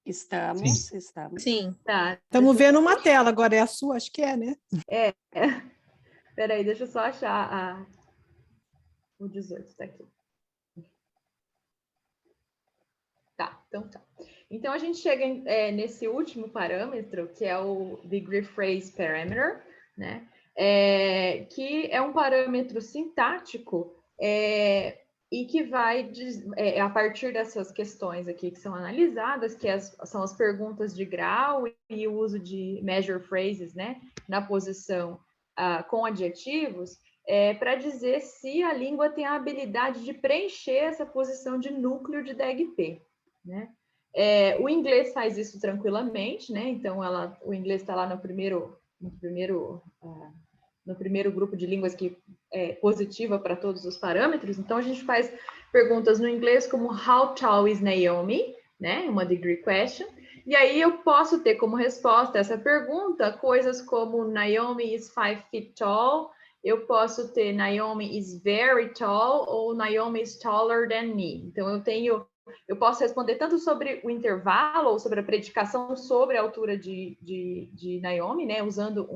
Estamos. Sim. Tá. Estamos vendo uma tela, agora é a sua, acho que é, né? Peraí, deixa eu só achar o 18, está aqui. Tá, então tá. Então a gente chega nesse último parâmetro, que é o Degree Phrase Parameter, né? Que é um parâmetro sintático e que vai, a partir dessas questões aqui que são analisadas, que são as perguntas de grau e o uso de measure phrases, né? Na posição com adjetivos, para dizer se a língua tem a habilidade de preencher essa posição de núcleo de DAG-P, né? O inglês faz isso tranquilamente, né? Então, o inglês está lá no primeiro grupo de línguas que é positiva para todos os parâmetros. Então, a gente faz perguntas no inglês como How tall is Naomi? Né? Uma degree question. E aí eu posso ter como resposta a essa pergunta coisas como Naomi is 5 feet tall. Eu posso ter Naomi is very tall ou Naomi is taller than me. Então, eu posso responder tanto sobre o intervalo ou sobre a predicação sobre a altura de Naomi, né, usando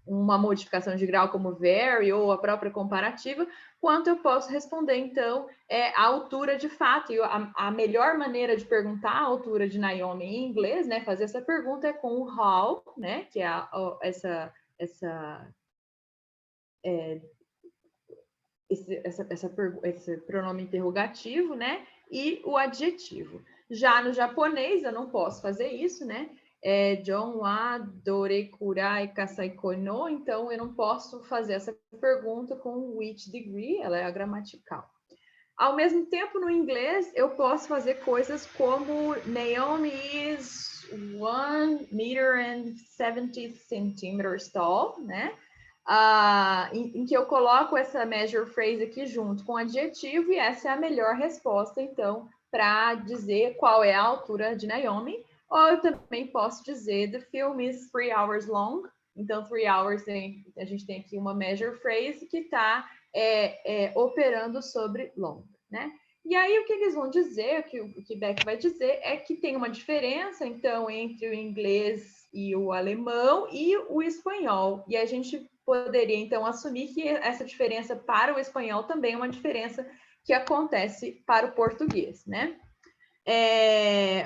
uma modificação de grau como very ou a própria comparativa, quanto eu posso responder, então, a altura de fato. E a melhor maneira de perguntar a altura de Naomi em inglês, né, fazer essa pergunta é com o how, né, que é esse pronome interrogativo, né? E o adjetivo. Já no japonês, eu não posso fazer isso, né? John wa dore kurai kasai kono, então eu não posso fazer essa pergunta com which degree, ela é a gramatical. Ao mesmo tempo, no inglês, eu posso fazer coisas como Naomi is 1 meter and 70 centimeters tall, né? Em que eu coloco essa measure phrase aqui junto com adjetivo, e essa é a melhor resposta, então, para dizer qual é a altura de Naomi. Ou eu também posso dizer, the film is 3 hours long. Então, 3 hours, a gente tem aqui uma measure phrase que está operando sobre long, né? E aí, o que eles vão dizer, o que Beck vai dizer, é que tem uma diferença, então, entre o inglês e o alemão e o espanhol. E a gente poderia, então, assumir que essa diferença para o espanhol também é uma diferença que acontece para o português, né?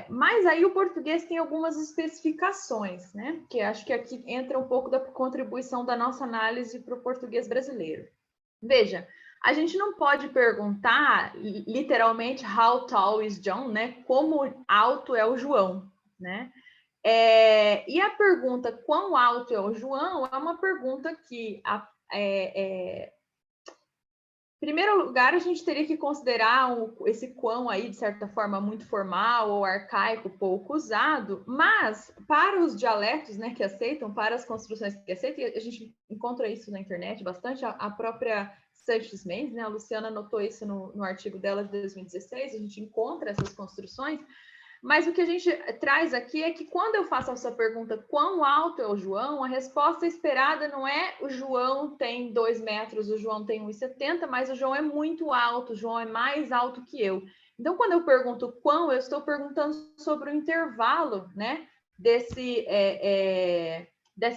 Mas aí o português tem algumas especificações, né? Que acho que aqui entra um pouco da contribuição da nossa análise para o português brasileiro. Veja, a gente não pode perguntar, literalmente, how tall is John, né? Como alto é o João, né? E a pergunta quão alto é o João é uma pergunta que, em primeiro lugar, a gente teria que considerar esse quão aí, de certa forma, muito formal ou arcaico, pouco usado, mas para os dialetos, né, que aceitam, para as construções que aceitam, a gente encontra isso na internet bastante, a própria Sanches Mendes, né, a Luciana anotou isso no artigo dela de 2016, a gente encontra essas construções. Mas o que a gente traz aqui é que quando eu faço essa pergunta, quão alto é o João, a resposta esperada não é o João tem 2 metros, o João tem 1,70, mas o João é muito alto, o João é mais alto que eu. Então, quando eu pergunto quão, eu estou perguntando sobre o intervalo, né, dessa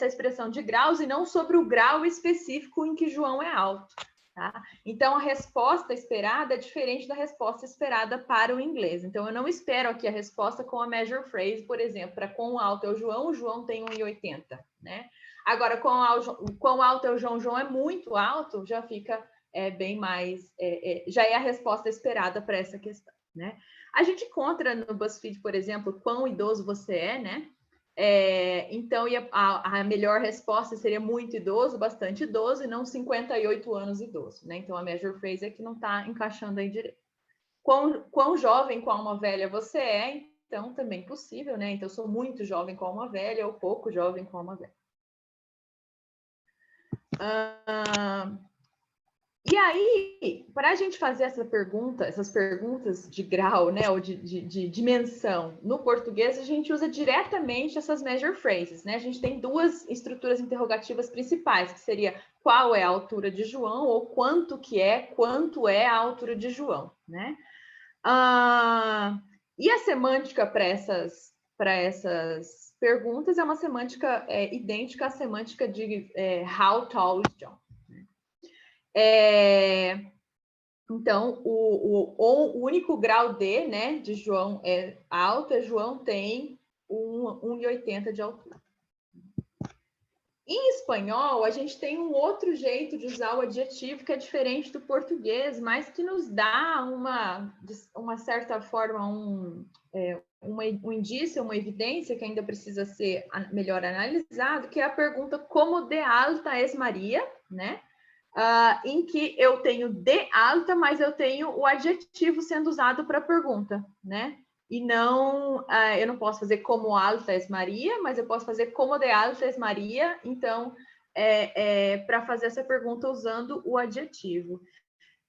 expressão de graus e não sobre o grau específico em que João é alto. Tá? Então, a resposta esperada é diferente da resposta esperada para o inglês. Então, eu não espero aqui a resposta com a measure phrase, por exemplo, para quão alto é o João tem 1,80, né? Agora, quão alto é o João é muito alto, já fica bem mais... já é a resposta esperada para essa questão, né? A gente encontra no BuzzFeed, por exemplo, quão idoso você é, né? Então, a melhor resposta seria muito idoso, bastante idoso, e não 58 anos idoso, né? Então, a measure phrase é que não está encaixando aí direito. Quão jovem, qual uma velha você é, então, também possível, né? Então, eu sou muito jovem com uma velha, ou pouco jovem com uma velha. E aí, para a gente fazer essas perguntas de grau, né, ou de dimensão no português, a gente usa diretamente essas measure phrases, né? A gente tem duas estruturas interrogativas principais, que seria qual é a altura de João, ou quanto é a altura de João, né? E a semântica para essas perguntas é uma semântica idêntica à semântica de how tall is John. Então, o único grau D, né, de João é alto, João tem 1,80 de altura. Em espanhol, a gente tem um outro jeito de usar o adjetivo que é diferente do português, mas que nos dá uma certa forma, um indício, uma evidência que ainda precisa ser melhor analisado, que é a pergunta como de alta es Maria, né? Em que eu tenho de alta, mas eu tenho o adjetivo sendo usado para a pergunta, né? E não, eu não posso fazer como alta es Maria, mas eu posso fazer como de alta es Maria, então, para fazer essa pergunta usando o adjetivo.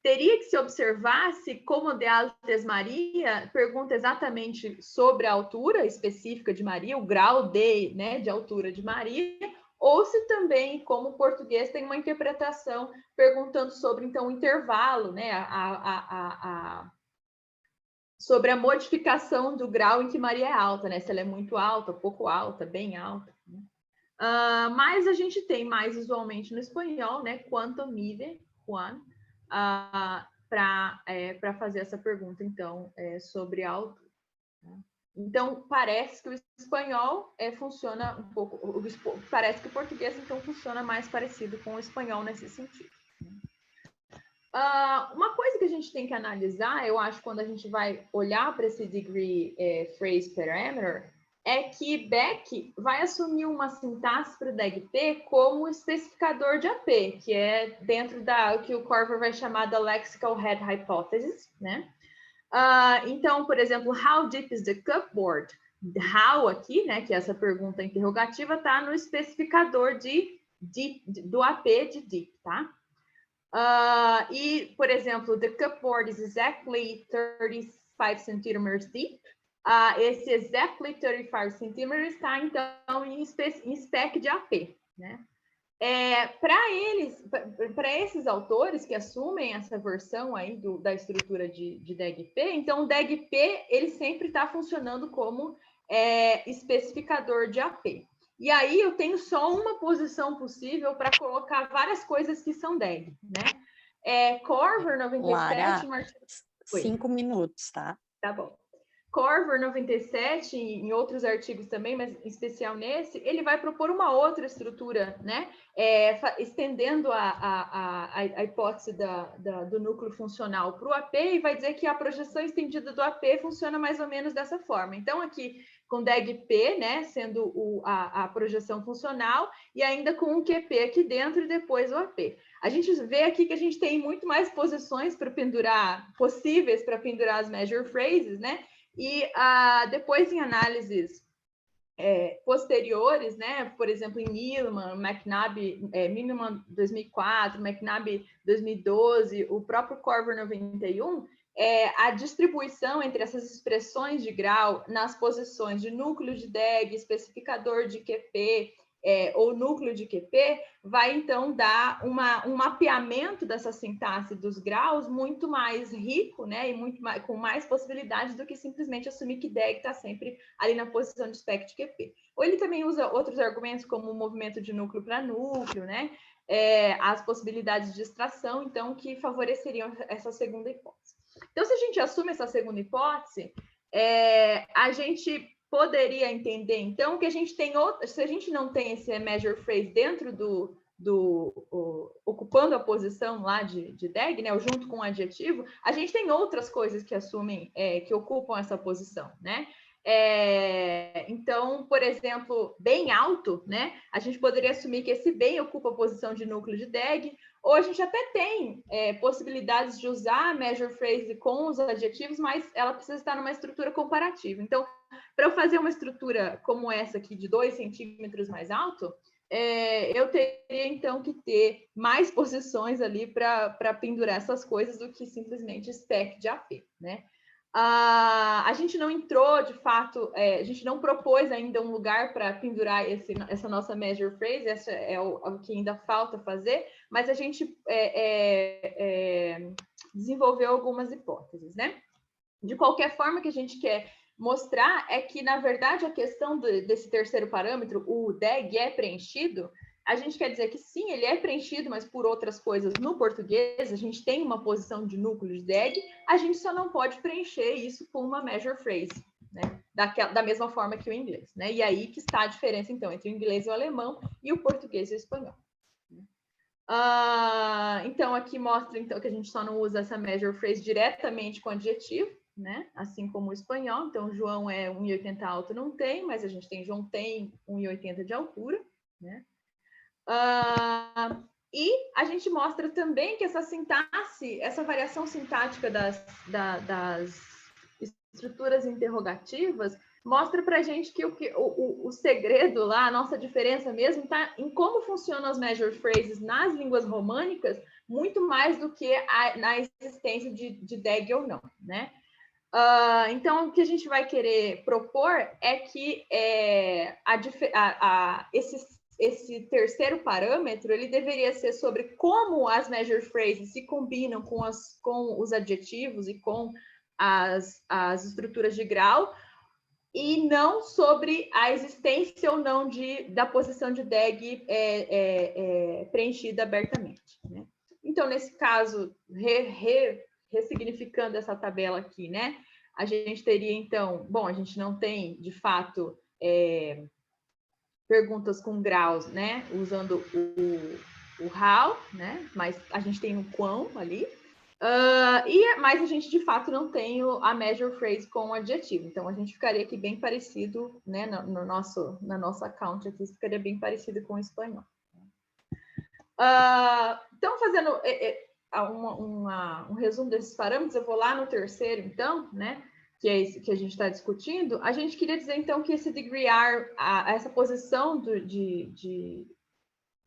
Teria que se observar se como de alta es Maria pergunta exatamente sobre a altura específica de Maria, o grau de altura de Maria, ou se também, como o português, tem uma interpretação perguntando sobre, então, o intervalo, né? Sobre a modificação do grau em que Maria é alta, né? Se ela é muito alta, pouco alta, bem alta. Né? Mas a gente tem mais usualmente no espanhol, né? Quanto mide Juan, para fazer essa pergunta, então, sobre a altura. Né? Então, parece que o espanhol funciona um pouco... Parece que o português, então, funciona mais parecido com o espanhol nesse sentido. Uma coisa que a gente tem que analisar, eu acho, quando a gente vai olhar para esse degree phrase parameter, é que Beck vai assumir uma sintaxe para o DEG-P como especificador de AP, que é dentro da que o Corver vai chamar da lexical head hypothesis, né? Então, por exemplo, how deep is the cupboard? How aqui, né, que é essa pergunta interrogativa, está no especificador do AP de deep, tá? E, por exemplo, the cupboard is exactly 35 centimeters deep. Esse exactly 35 centimeters está, então, em spec de AP, né? Para esses autores que assumem essa versão aí da estrutura de DEG-P, então o DEG-P ele sempre está funcionando como especificador de AP. E aí eu tenho só uma posição possível para colocar várias coisas que são DEG, né? Corver 97... Lara, 5 minutos, tá? Tá bom. Corver 97, em outros artigos também, mas em especial nesse, ele vai propor uma outra estrutura, né? Estendendo a hipótese do núcleo funcional para o AP e vai dizer que a projeção estendida do AP funciona mais ou menos dessa forma. Então, aqui com DEG-P, né, sendo a projeção funcional, e ainda com um QP aqui dentro e depois o AP. A gente vê aqui que a gente tem muito mais posições para pendurar, possíveis para pendurar as measure phrases, né? E depois em análises posteriores, né? Por exemplo, em Millman, McNabb, Millman 2004, McNabb 2012, o próprio Corver 91, a distribuição entre essas expressões de grau nas posições de núcleo de DEG, especificador de QP, ou núcleo de QP, vai então dar um mapeamento dessa sintaxe dos graus muito mais rico, né, e com mais possibilidades do que simplesmente assumir que DEG está sempre ali na posição de spec de QP. Ou ele também usa outros argumentos como o movimento de núcleo para núcleo, né, as possibilidades de extração, então, que favoreceriam essa segunda hipótese. Então, se a gente assume essa segunda hipótese, a gente poderia entender, então, que a gente tem se a gente não tem esse measure phrase dentro ocupando a posição lá de DEG, né, ou junto com o adjetivo, a gente tem outras coisas que assumem, que ocupam essa posição, né? Então, por exemplo, bem alto, né? A gente poderia assumir que esse bem ocupa a posição de núcleo de DEG, ou a gente até tem possibilidades de usar a measure phrase com os adjetivos, mas ela precisa estar numa estrutura comparativa. Então, para eu fazer uma estrutura como essa aqui, de 2 centímetros mais alto, eu teria, então, que ter mais posições ali para pendurar essas coisas do que simplesmente stack de AP, né? A gente não entrou, de fato, a gente não propôs ainda um lugar para pendurar essa nossa measure phrase, essa é o que ainda falta fazer, mas a gente desenvolveu algumas hipóteses, né? De qualquer forma, o que a gente quer mostrar é que, na verdade, a questão desse terceiro parâmetro, o DEG, é preenchido. A gente quer dizer que sim, ele é preenchido, mas por outras coisas no português, a gente tem uma posição de núcleo de DEG, a gente só não pode preencher isso com uma measure phrase, né? Da mesma forma que o inglês, né? E aí que está a diferença, então, entre o inglês e o alemão e o português e o espanhol. Então, aqui mostra então, que a gente só não usa essa measure phrase diretamente com adjetivo, né? Assim como o espanhol. Então, João é 1,80 alto, não tem, mas a gente tem João tem 1,80 de altura, né? E a gente mostra também que essa sintaxe, essa variação sintática das estruturas interrogativas mostra para a gente que o segredo lá, a nossa diferença mesmo, está em como funcionam as measure phrases nas línguas românicas, muito mais do que na existência de DEG ou não, né? Então, o que a gente vai querer propor é que esse terceiro parâmetro ele deveria ser sobre como as measure phrases se combinam com os adjetivos e com as estruturas de grau, e não sobre a existência ou não da posição de DEG preenchida abertamente, né? Então, nesse caso, ressignificando essa tabela aqui, né? A gente teria, então, bom, a gente não tem, de fato, perguntas com graus, né? Usando o how, né? Mas a gente tem o quão ali. Mas a gente, de fato, não tem a measure phrase com o adjetivo. Então, a gente ficaria aqui bem parecido, né? Na nossa account aqui, ficaria bem parecido com o espanhol. Então, fazendo um resumo desses parâmetros, eu vou lá no terceiro, então, né? Que é esse que a gente está discutindo. A gente queria dizer, então, que esse degree R, essa posição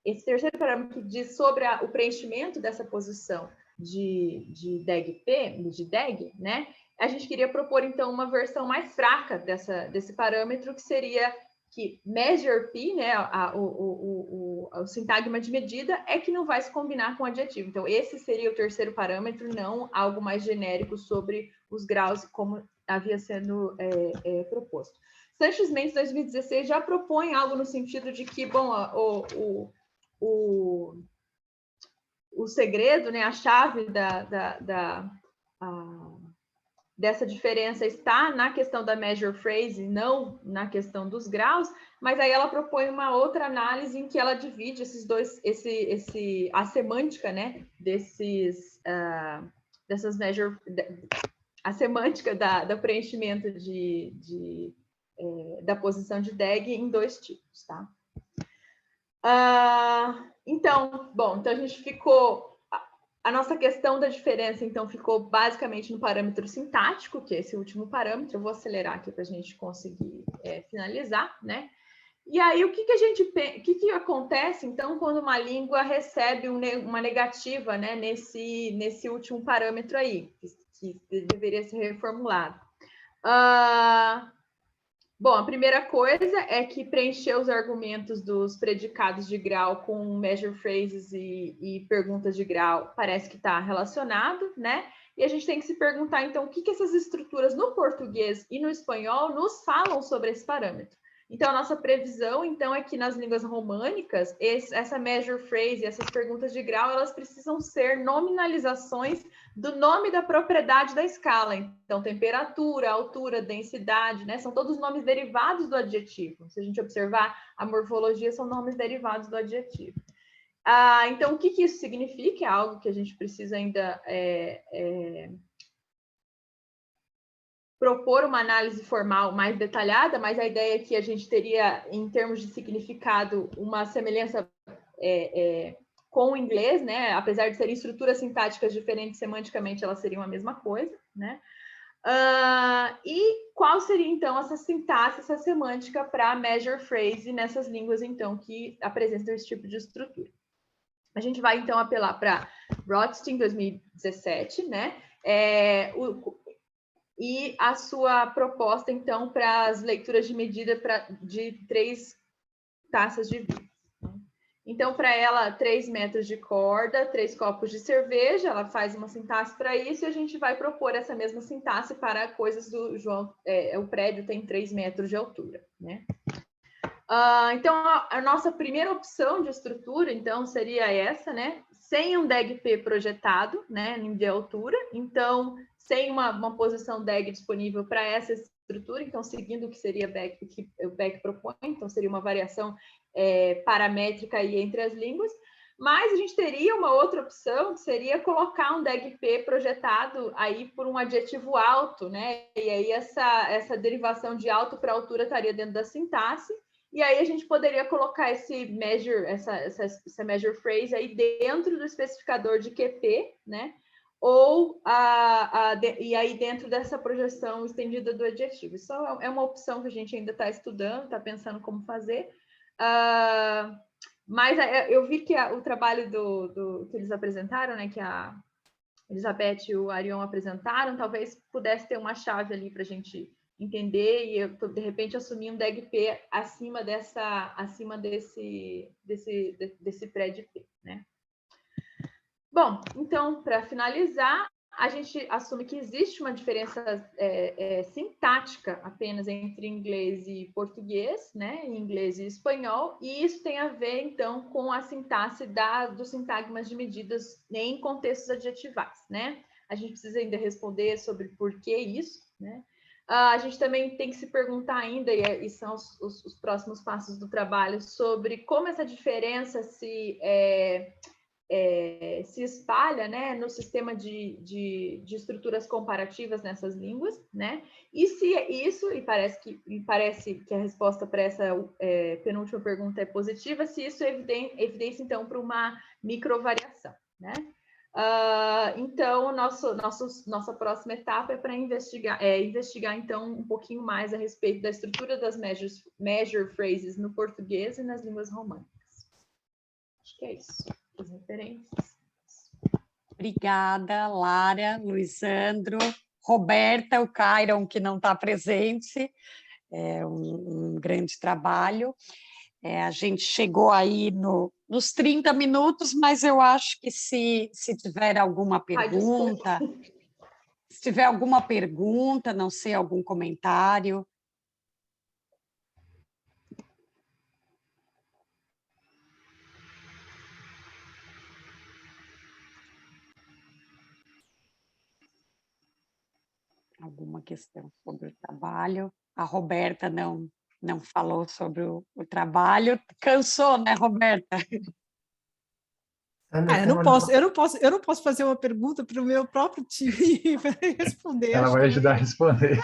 esse terceiro parâmetro que diz sobre o preenchimento dessa posição de DEG-P, de DEG, né? A gente queria propor, então, uma versão mais fraca desse parâmetro, que seria que measure P, né? O sintagma de medida é que não vai se combinar com o adjetivo. Então, esse seria o terceiro parâmetro, não algo mais genérico sobre os graus, como havia sendo proposto. Sanches Mendes, 2016, já propõe algo no sentido de que, bom, o segredo, né, a chave dessa diferença está na questão da measure phrase, não na questão dos graus, mas aí ela propõe uma outra análise em que ela divide esses dois, a semântica, né, dessas measure, a semântica do preenchimento da posição de DEG em dois tipos, tá? Então, bom, então a gente ficou... A nossa questão da diferença, então, ficou basicamente no parâmetro sintático, que é esse último parâmetro. Eu vou acelerar aqui para a gente conseguir finalizar, né? E aí, o que acontece, então, quando uma língua recebe uma negativa, né, nesse último parâmetro aí, que deveria ser reformulado? Bom, a primeira coisa é que preencher os argumentos dos predicados de grau com measure phrases e perguntas de grau parece que está relacionado, né? E a gente tem que se perguntar, então, o que essas estruturas no português e no espanhol nos falam sobre esse parâmetro. Então, a nossa previsão, então, é que nas línguas românicas, essa measure phrase, essas perguntas de grau, elas precisam ser nominalizações do nome da propriedade da escala. Então, temperatura, altura, densidade, né? São todos nomes derivados do adjetivo. Se a gente observar a morfologia, são nomes derivados do adjetivo. Então, o que isso significa? É algo que a gente precisa ainda propor uma análise formal mais detalhada, mas a ideia é que a gente teria, em termos de significado, uma semelhança com o inglês, né? Apesar de serem estruturas sintáticas diferentes, semanticamente elas seriam a mesma coisa, né? E qual seria, então, essa sintaxe, essa semântica para measure phrase nessas línguas, então, que apresentam esse tipo de estrutura? A gente vai, então, apelar para Rothstein, 2017, né? E a sua proposta, então, para as leituras de medida de 3 taças de vinho. Então, para ela, 3 metros de corda, 3 copos de cerveja, ela faz uma sintaxe para isso, e a gente vai propor essa mesma sintaxe para coisas do João. O prédio tem 3 metros de altura, né? Então, a nossa primeira opção de estrutura, então, seria essa, né? Sem um DAG-P projetado, né, de altura. Então, sem uma posição DAG disponível para essa estrutura. Então, seguindo o que seria o que o Beck propõe. Então, seria uma variação paramétrica aí entre as línguas. Mas a gente teria uma outra opção, que seria colocar um DAG-P projetado aí por um adjetivo alto, né? E aí essa derivação de alto para altura estaria dentro da sintaxe. E aí a gente poderia colocar esse measure, essa measure phrase aí dentro do especificador de QP, né? Ou e aí dentro dessa projeção estendida do adjetivo. Isso é uma opção que a gente ainda está estudando, está pensando como fazer. Mas eu vi que o trabalho que eles apresentaram, né? Que a Elizabeth e o Arion apresentaram, talvez pudesse ter uma chave ali para a gente entender e eu, de repente, assumir um DAG-P acima desse pré-P, né? Bom, então, para finalizar, a gente assume que existe uma diferença sintática apenas entre inglês e português, né? Inglês e espanhol, e isso tem a ver, então, com a sintaxe dos sintagmas de medidas em contextos adjetivais, né? A gente precisa ainda responder sobre por que isso, né? A gente também tem que se perguntar ainda, e são os próximos passos do trabalho, sobre como essa diferença se espalha, né, no sistema de estruturas comparativas nessas línguas, né? E se isso, e parece que a resposta para essa penúltima pergunta é positiva, se isso evidencia, então, para uma microvariação, né? Então, nossa próxima etapa é para investigar, então, um pouquinho mais a respeito da estrutura das measure phrases no português e nas línguas românicas. Acho que é isso, as referências. Obrigada, Lara, Luizandro, Roberta, o Cairon, que não está presente, é um grande trabalho. A gente chegou aí nos 30 minutos, mas eu acho que se tiver alguma pergunta, não sei, algum comentário. Alguma questão sobre o trabalho. A Roberta não falou sobre o trabalho. Cansou, né, Roberta? Eu não posso fazer uma pergunta para o meu próprio time para responder. Ela vai ajudar a responder.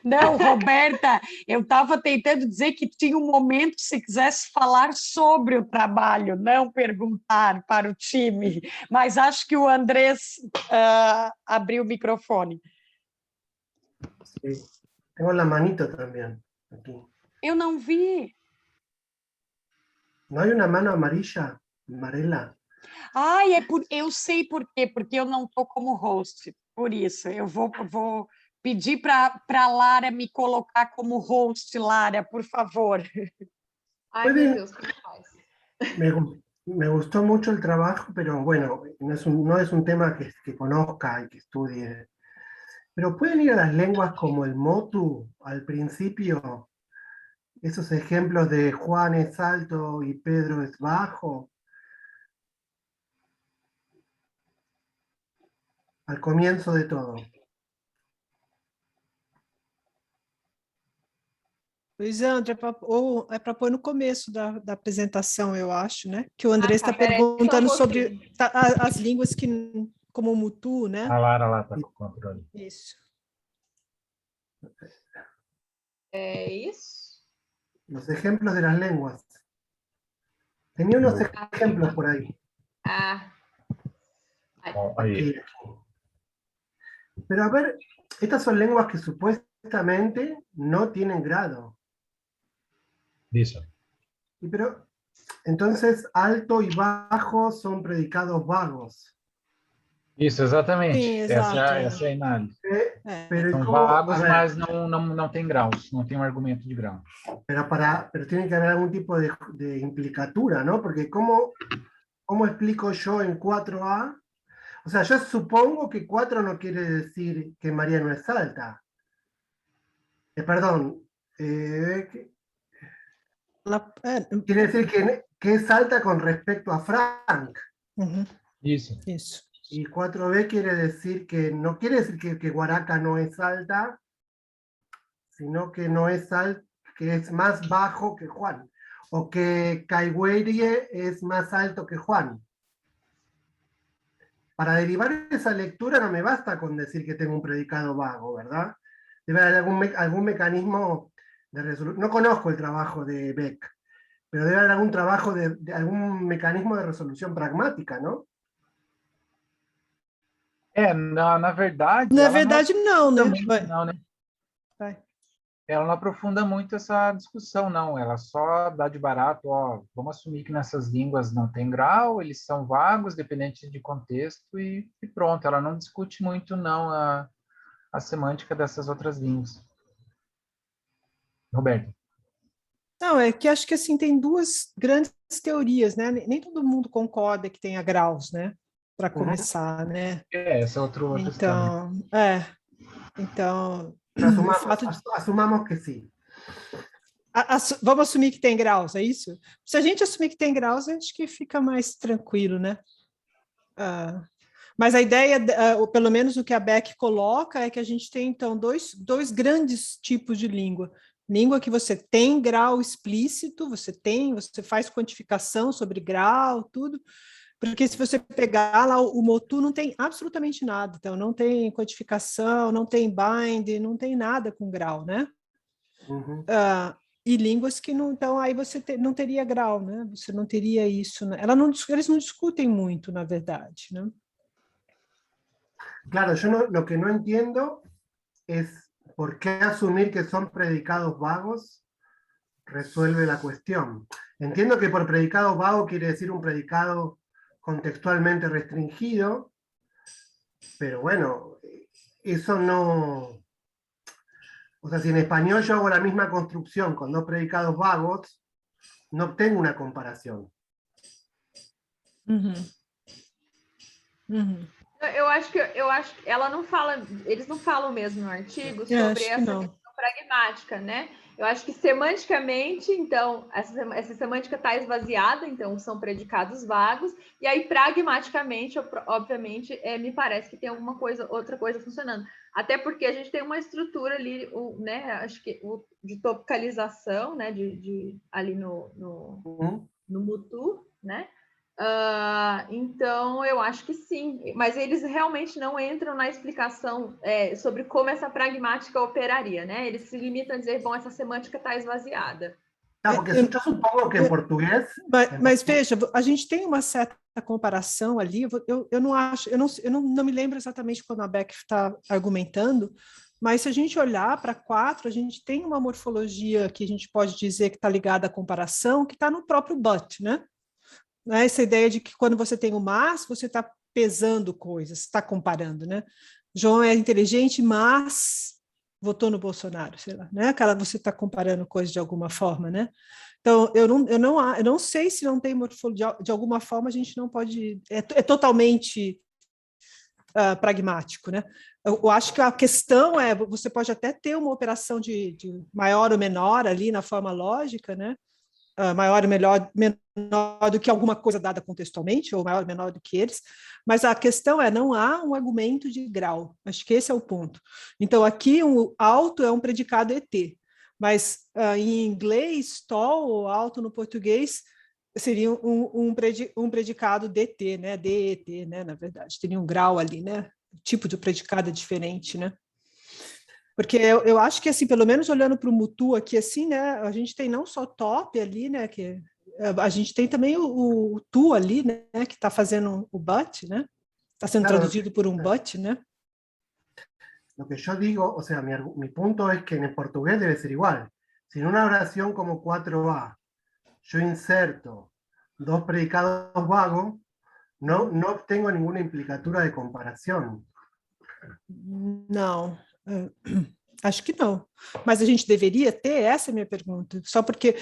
Não, Roberta, eu estava tentando dizer que tinha um momento, se quisesse falar sobre o trabalho, não perguntar para o time, mas acho que o Andrés abriu o microfone. Sí. Tengo la manito también aquí. Eu não vi. ¿No hay una mano amarilla, amarela? Eu sei por quê, porque eu não estou como host, por isso. Eu vou pedir para a Lara me colocar como host, Lara, por favor. Ai, meu Deus, como faz? Me gustó mucho el trabajo, pero bueno, no es un tema que conozca y que estudie. Pero pueden ir a las lenguas como el motu al principio, esos ejemplos de Juan es alto y Pedro es bajo. Al comienzo de todo. Luizandro, é para pôr no começo da apresentação, eu acho, né? Que o André está perguntando sobre as línguas como o Mutu, né? A Lara lá está com o controle. Isso. É isso? Los ejemplos de las lenguas. Tenía unos ejemplos por ahí. Ahí. Pero a ver, estas son lenguas que supuestamente no tienen grado. Isso. Pero entonces alto y bajo son predicados vagos. Isso, exatamente. Sim, exato. Essa é a análise. Pero São ¿cómo? vagos, A ver, mas não tem graus, não tem um argumento de grau. pero tiene que haber algún tipo de implicatura, ¿no? Porque ¿cómo explico yo en 4A? O sea, yo supongo que 4 no quiere decir que María no es alta. Perdón. Quiere decir que es alta con respecto a Frank. Isso. Y 4B quiere decir que no quiere decir que Guaraca no es alta, sino que no es alta, que es más bajo que Juan. O que Caigüerie es más alto que Juan. Para derivar esa lectura no me basta con decir que tengo un predicado vago, ¿verdad? Debe haber algún mecanismo de resolución. No conozco el trabajo de Beck, pero debe haber algún trabajo de algún mecanismo de resolución pragmática, ¿no? Na verdade... Na verdade, não, né? Não, né? Ela não aprofunda muito essa discussão, não. Ela só dá de barato, ó, vamos assumir que nessas línguas não tem grau, eles são vagos, dependente de contexto, e pronto. Ela não discute muito, não, a semântica dessas outras línguas. Roberto. Não, é que acho que assim, tem duas grandes teorias, né? Nem todo mundo concorda que tenha graus, né? Para começar, né? Essa é outra então, Então, assumamos que sim. Vamos assumir que tem graus, é isso? Se a gente assumir que tem graus, acho que fica mais tranquilo, né? Mas a ideia, pelo menos o que a Beck coloca, é que a gente tem, então, dois grandes tipos de língua. Língua que você tem grau explícito, você faz quantificação sobre grau, tudo. Porque se você pegar lá, o Motu não tem absolutamente nada. Então, não tem quantificação, não tem bind, não tem nada com grau, né? Uhum. E línguas que não... Então, aí você não teria grau, né? Você não teria isso. Né? Eles não discutem muito, na verdade, né? Claro, yo lo que no entiendo es por qué asumir que son predicados vagos resuelve la cuestión. Entiendo que por predicado vago quiere decir un predicado contextualmente restringido, pero bueno, eso no... O sea, si en español yo hago la misma construcción con dos predicados vagos, no obtengo una comparación. Uhum. Uhum. Eu acho que ela não fala, eles não falam mesmo no artigo sobre essa questão pragmática, né? Eu acho que semanticamente, então, essa semântica está esvaziada, então são predicados vagos, e aí pragmaticamente, obviamente, me parece que tem outra coisa funcionando. Até porque a gente tem uma estrutura ali, né? Acho que de topicalização, né? Ali no Motu, né? Então, eu acho que sim, mas eles realmente não entram na explicação sobre como essa pragmática operaria, né? Eles se limitam a dizer, bom, essa semântica está esvaziada. Porque eu supongo que em português... Mas veja, a gente tem uma certa comparação ali, eu não me lembro exatamente quando a Beck está argumentando, mas se a gente olhar para 4, a gente tem uma morfologia que a gente pode dizer que está ligada à comparação, que está no próprio but, né? Essa ideia de que quando você tem o mas, você está pesando coisas, está comparando, né? João é inteligente, mas votou no Bolsonaro, sei lá, né? Você está comparando coisas de alguma forma, né? Então, eu não sei se não tem morfologia, de alguma forma a gente não pode... É totalmente pragmático, né? Eu acho que a questão você pode até ter uma operação de maior ou menor ali na forma lógica, né? Maior ou menor do que alguma coisa dada contextualmente, ou maior ou menor do que eles, mas a questão não há um argumento de grau, acho que esse é o ponto. Então, aqui, o alto é um predicado ET, mas em inglês, tall ou alto no português, seria um predicado DT, né? DET, né? Na verdade, teria um grau ali, né? O tipo de predicado é diferente, né? Porque eu acho que, assim, pelo menos olhando para o Motu aqui, assim, né, a gente tem não só top ali, né, que a gente tem também o tu ali, né, que está fazendo o but, né, está sendo traduzido por um but, né. Lo que yo digo, o sea, mi punto es que en el portugués debe ser igual. Si en una oración como 4a yo inserto dos predicados vagos, no obtengo ninguna implicatura de comparação. Não, acho que não. Mas a gente deveria ter? Essa é a minha pergunta. Só porque...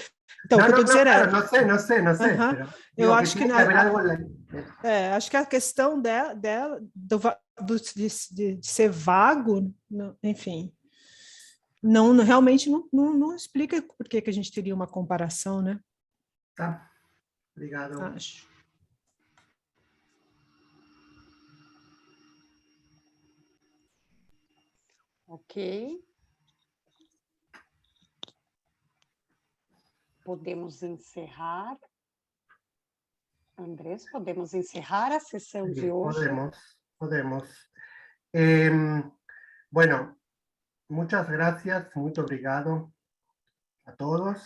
Então, o que eu estou dizendo claro, não sei. Eu acho que acho que a questão dela de ser vago, enfim, realmente não explica por que a gente teria uma comparação, né? Tá. Obrigado. Acho. Ok. Podemos encerrar. Andrés, podemos encerrar a sessão de hoje? Podemos. Bueno, muchas gracias, muy obrigado a todos.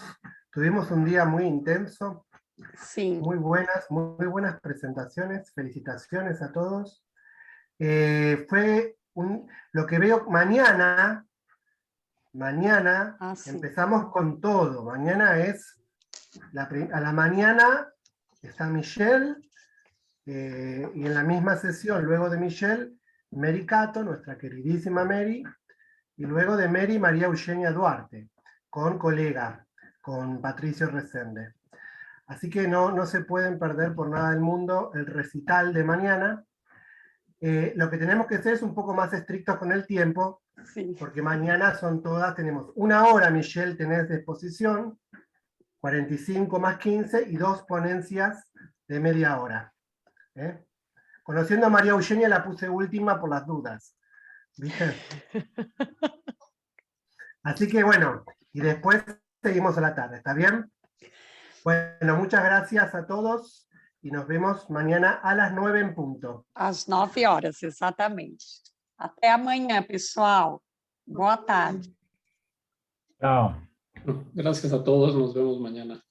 Tuvimos un día muy intenso. Sí. Muy buenas presentaciones. Felicitaciones a todos. Lo que veo mañana sí. Empezamos con todo. Mañana es, a la mañana está Michelle, y en la misma sesión, luego de Michelle, Mary Cato, nuestra queridísima Mary, y luego de Mary, María Eugenia Duarte, con colega, con Patricio Resende. Así que no se pueden perder por nada del mundo el recital de mañana. Lo que tenemos que hacer es un poco más estrictos con el tiempo, sí. Porque mañana tenemos 1 hora, Michelle, tenés de exposición, 45 más 15 y 2 ponencias de media hora. Conociendo a María Eugenia la puse última por las dudas, ¿viste? Así que bueno, y después seguimos a la tarde, ¿está bien? Bueno, muchas gracias a todos y nos vemos mañana a las 9 en punto. Às 9 horas, exatamente. Até amanhã, pessoal. Boa tarde. Tchau. Gracias a todos, nos vemos mañana.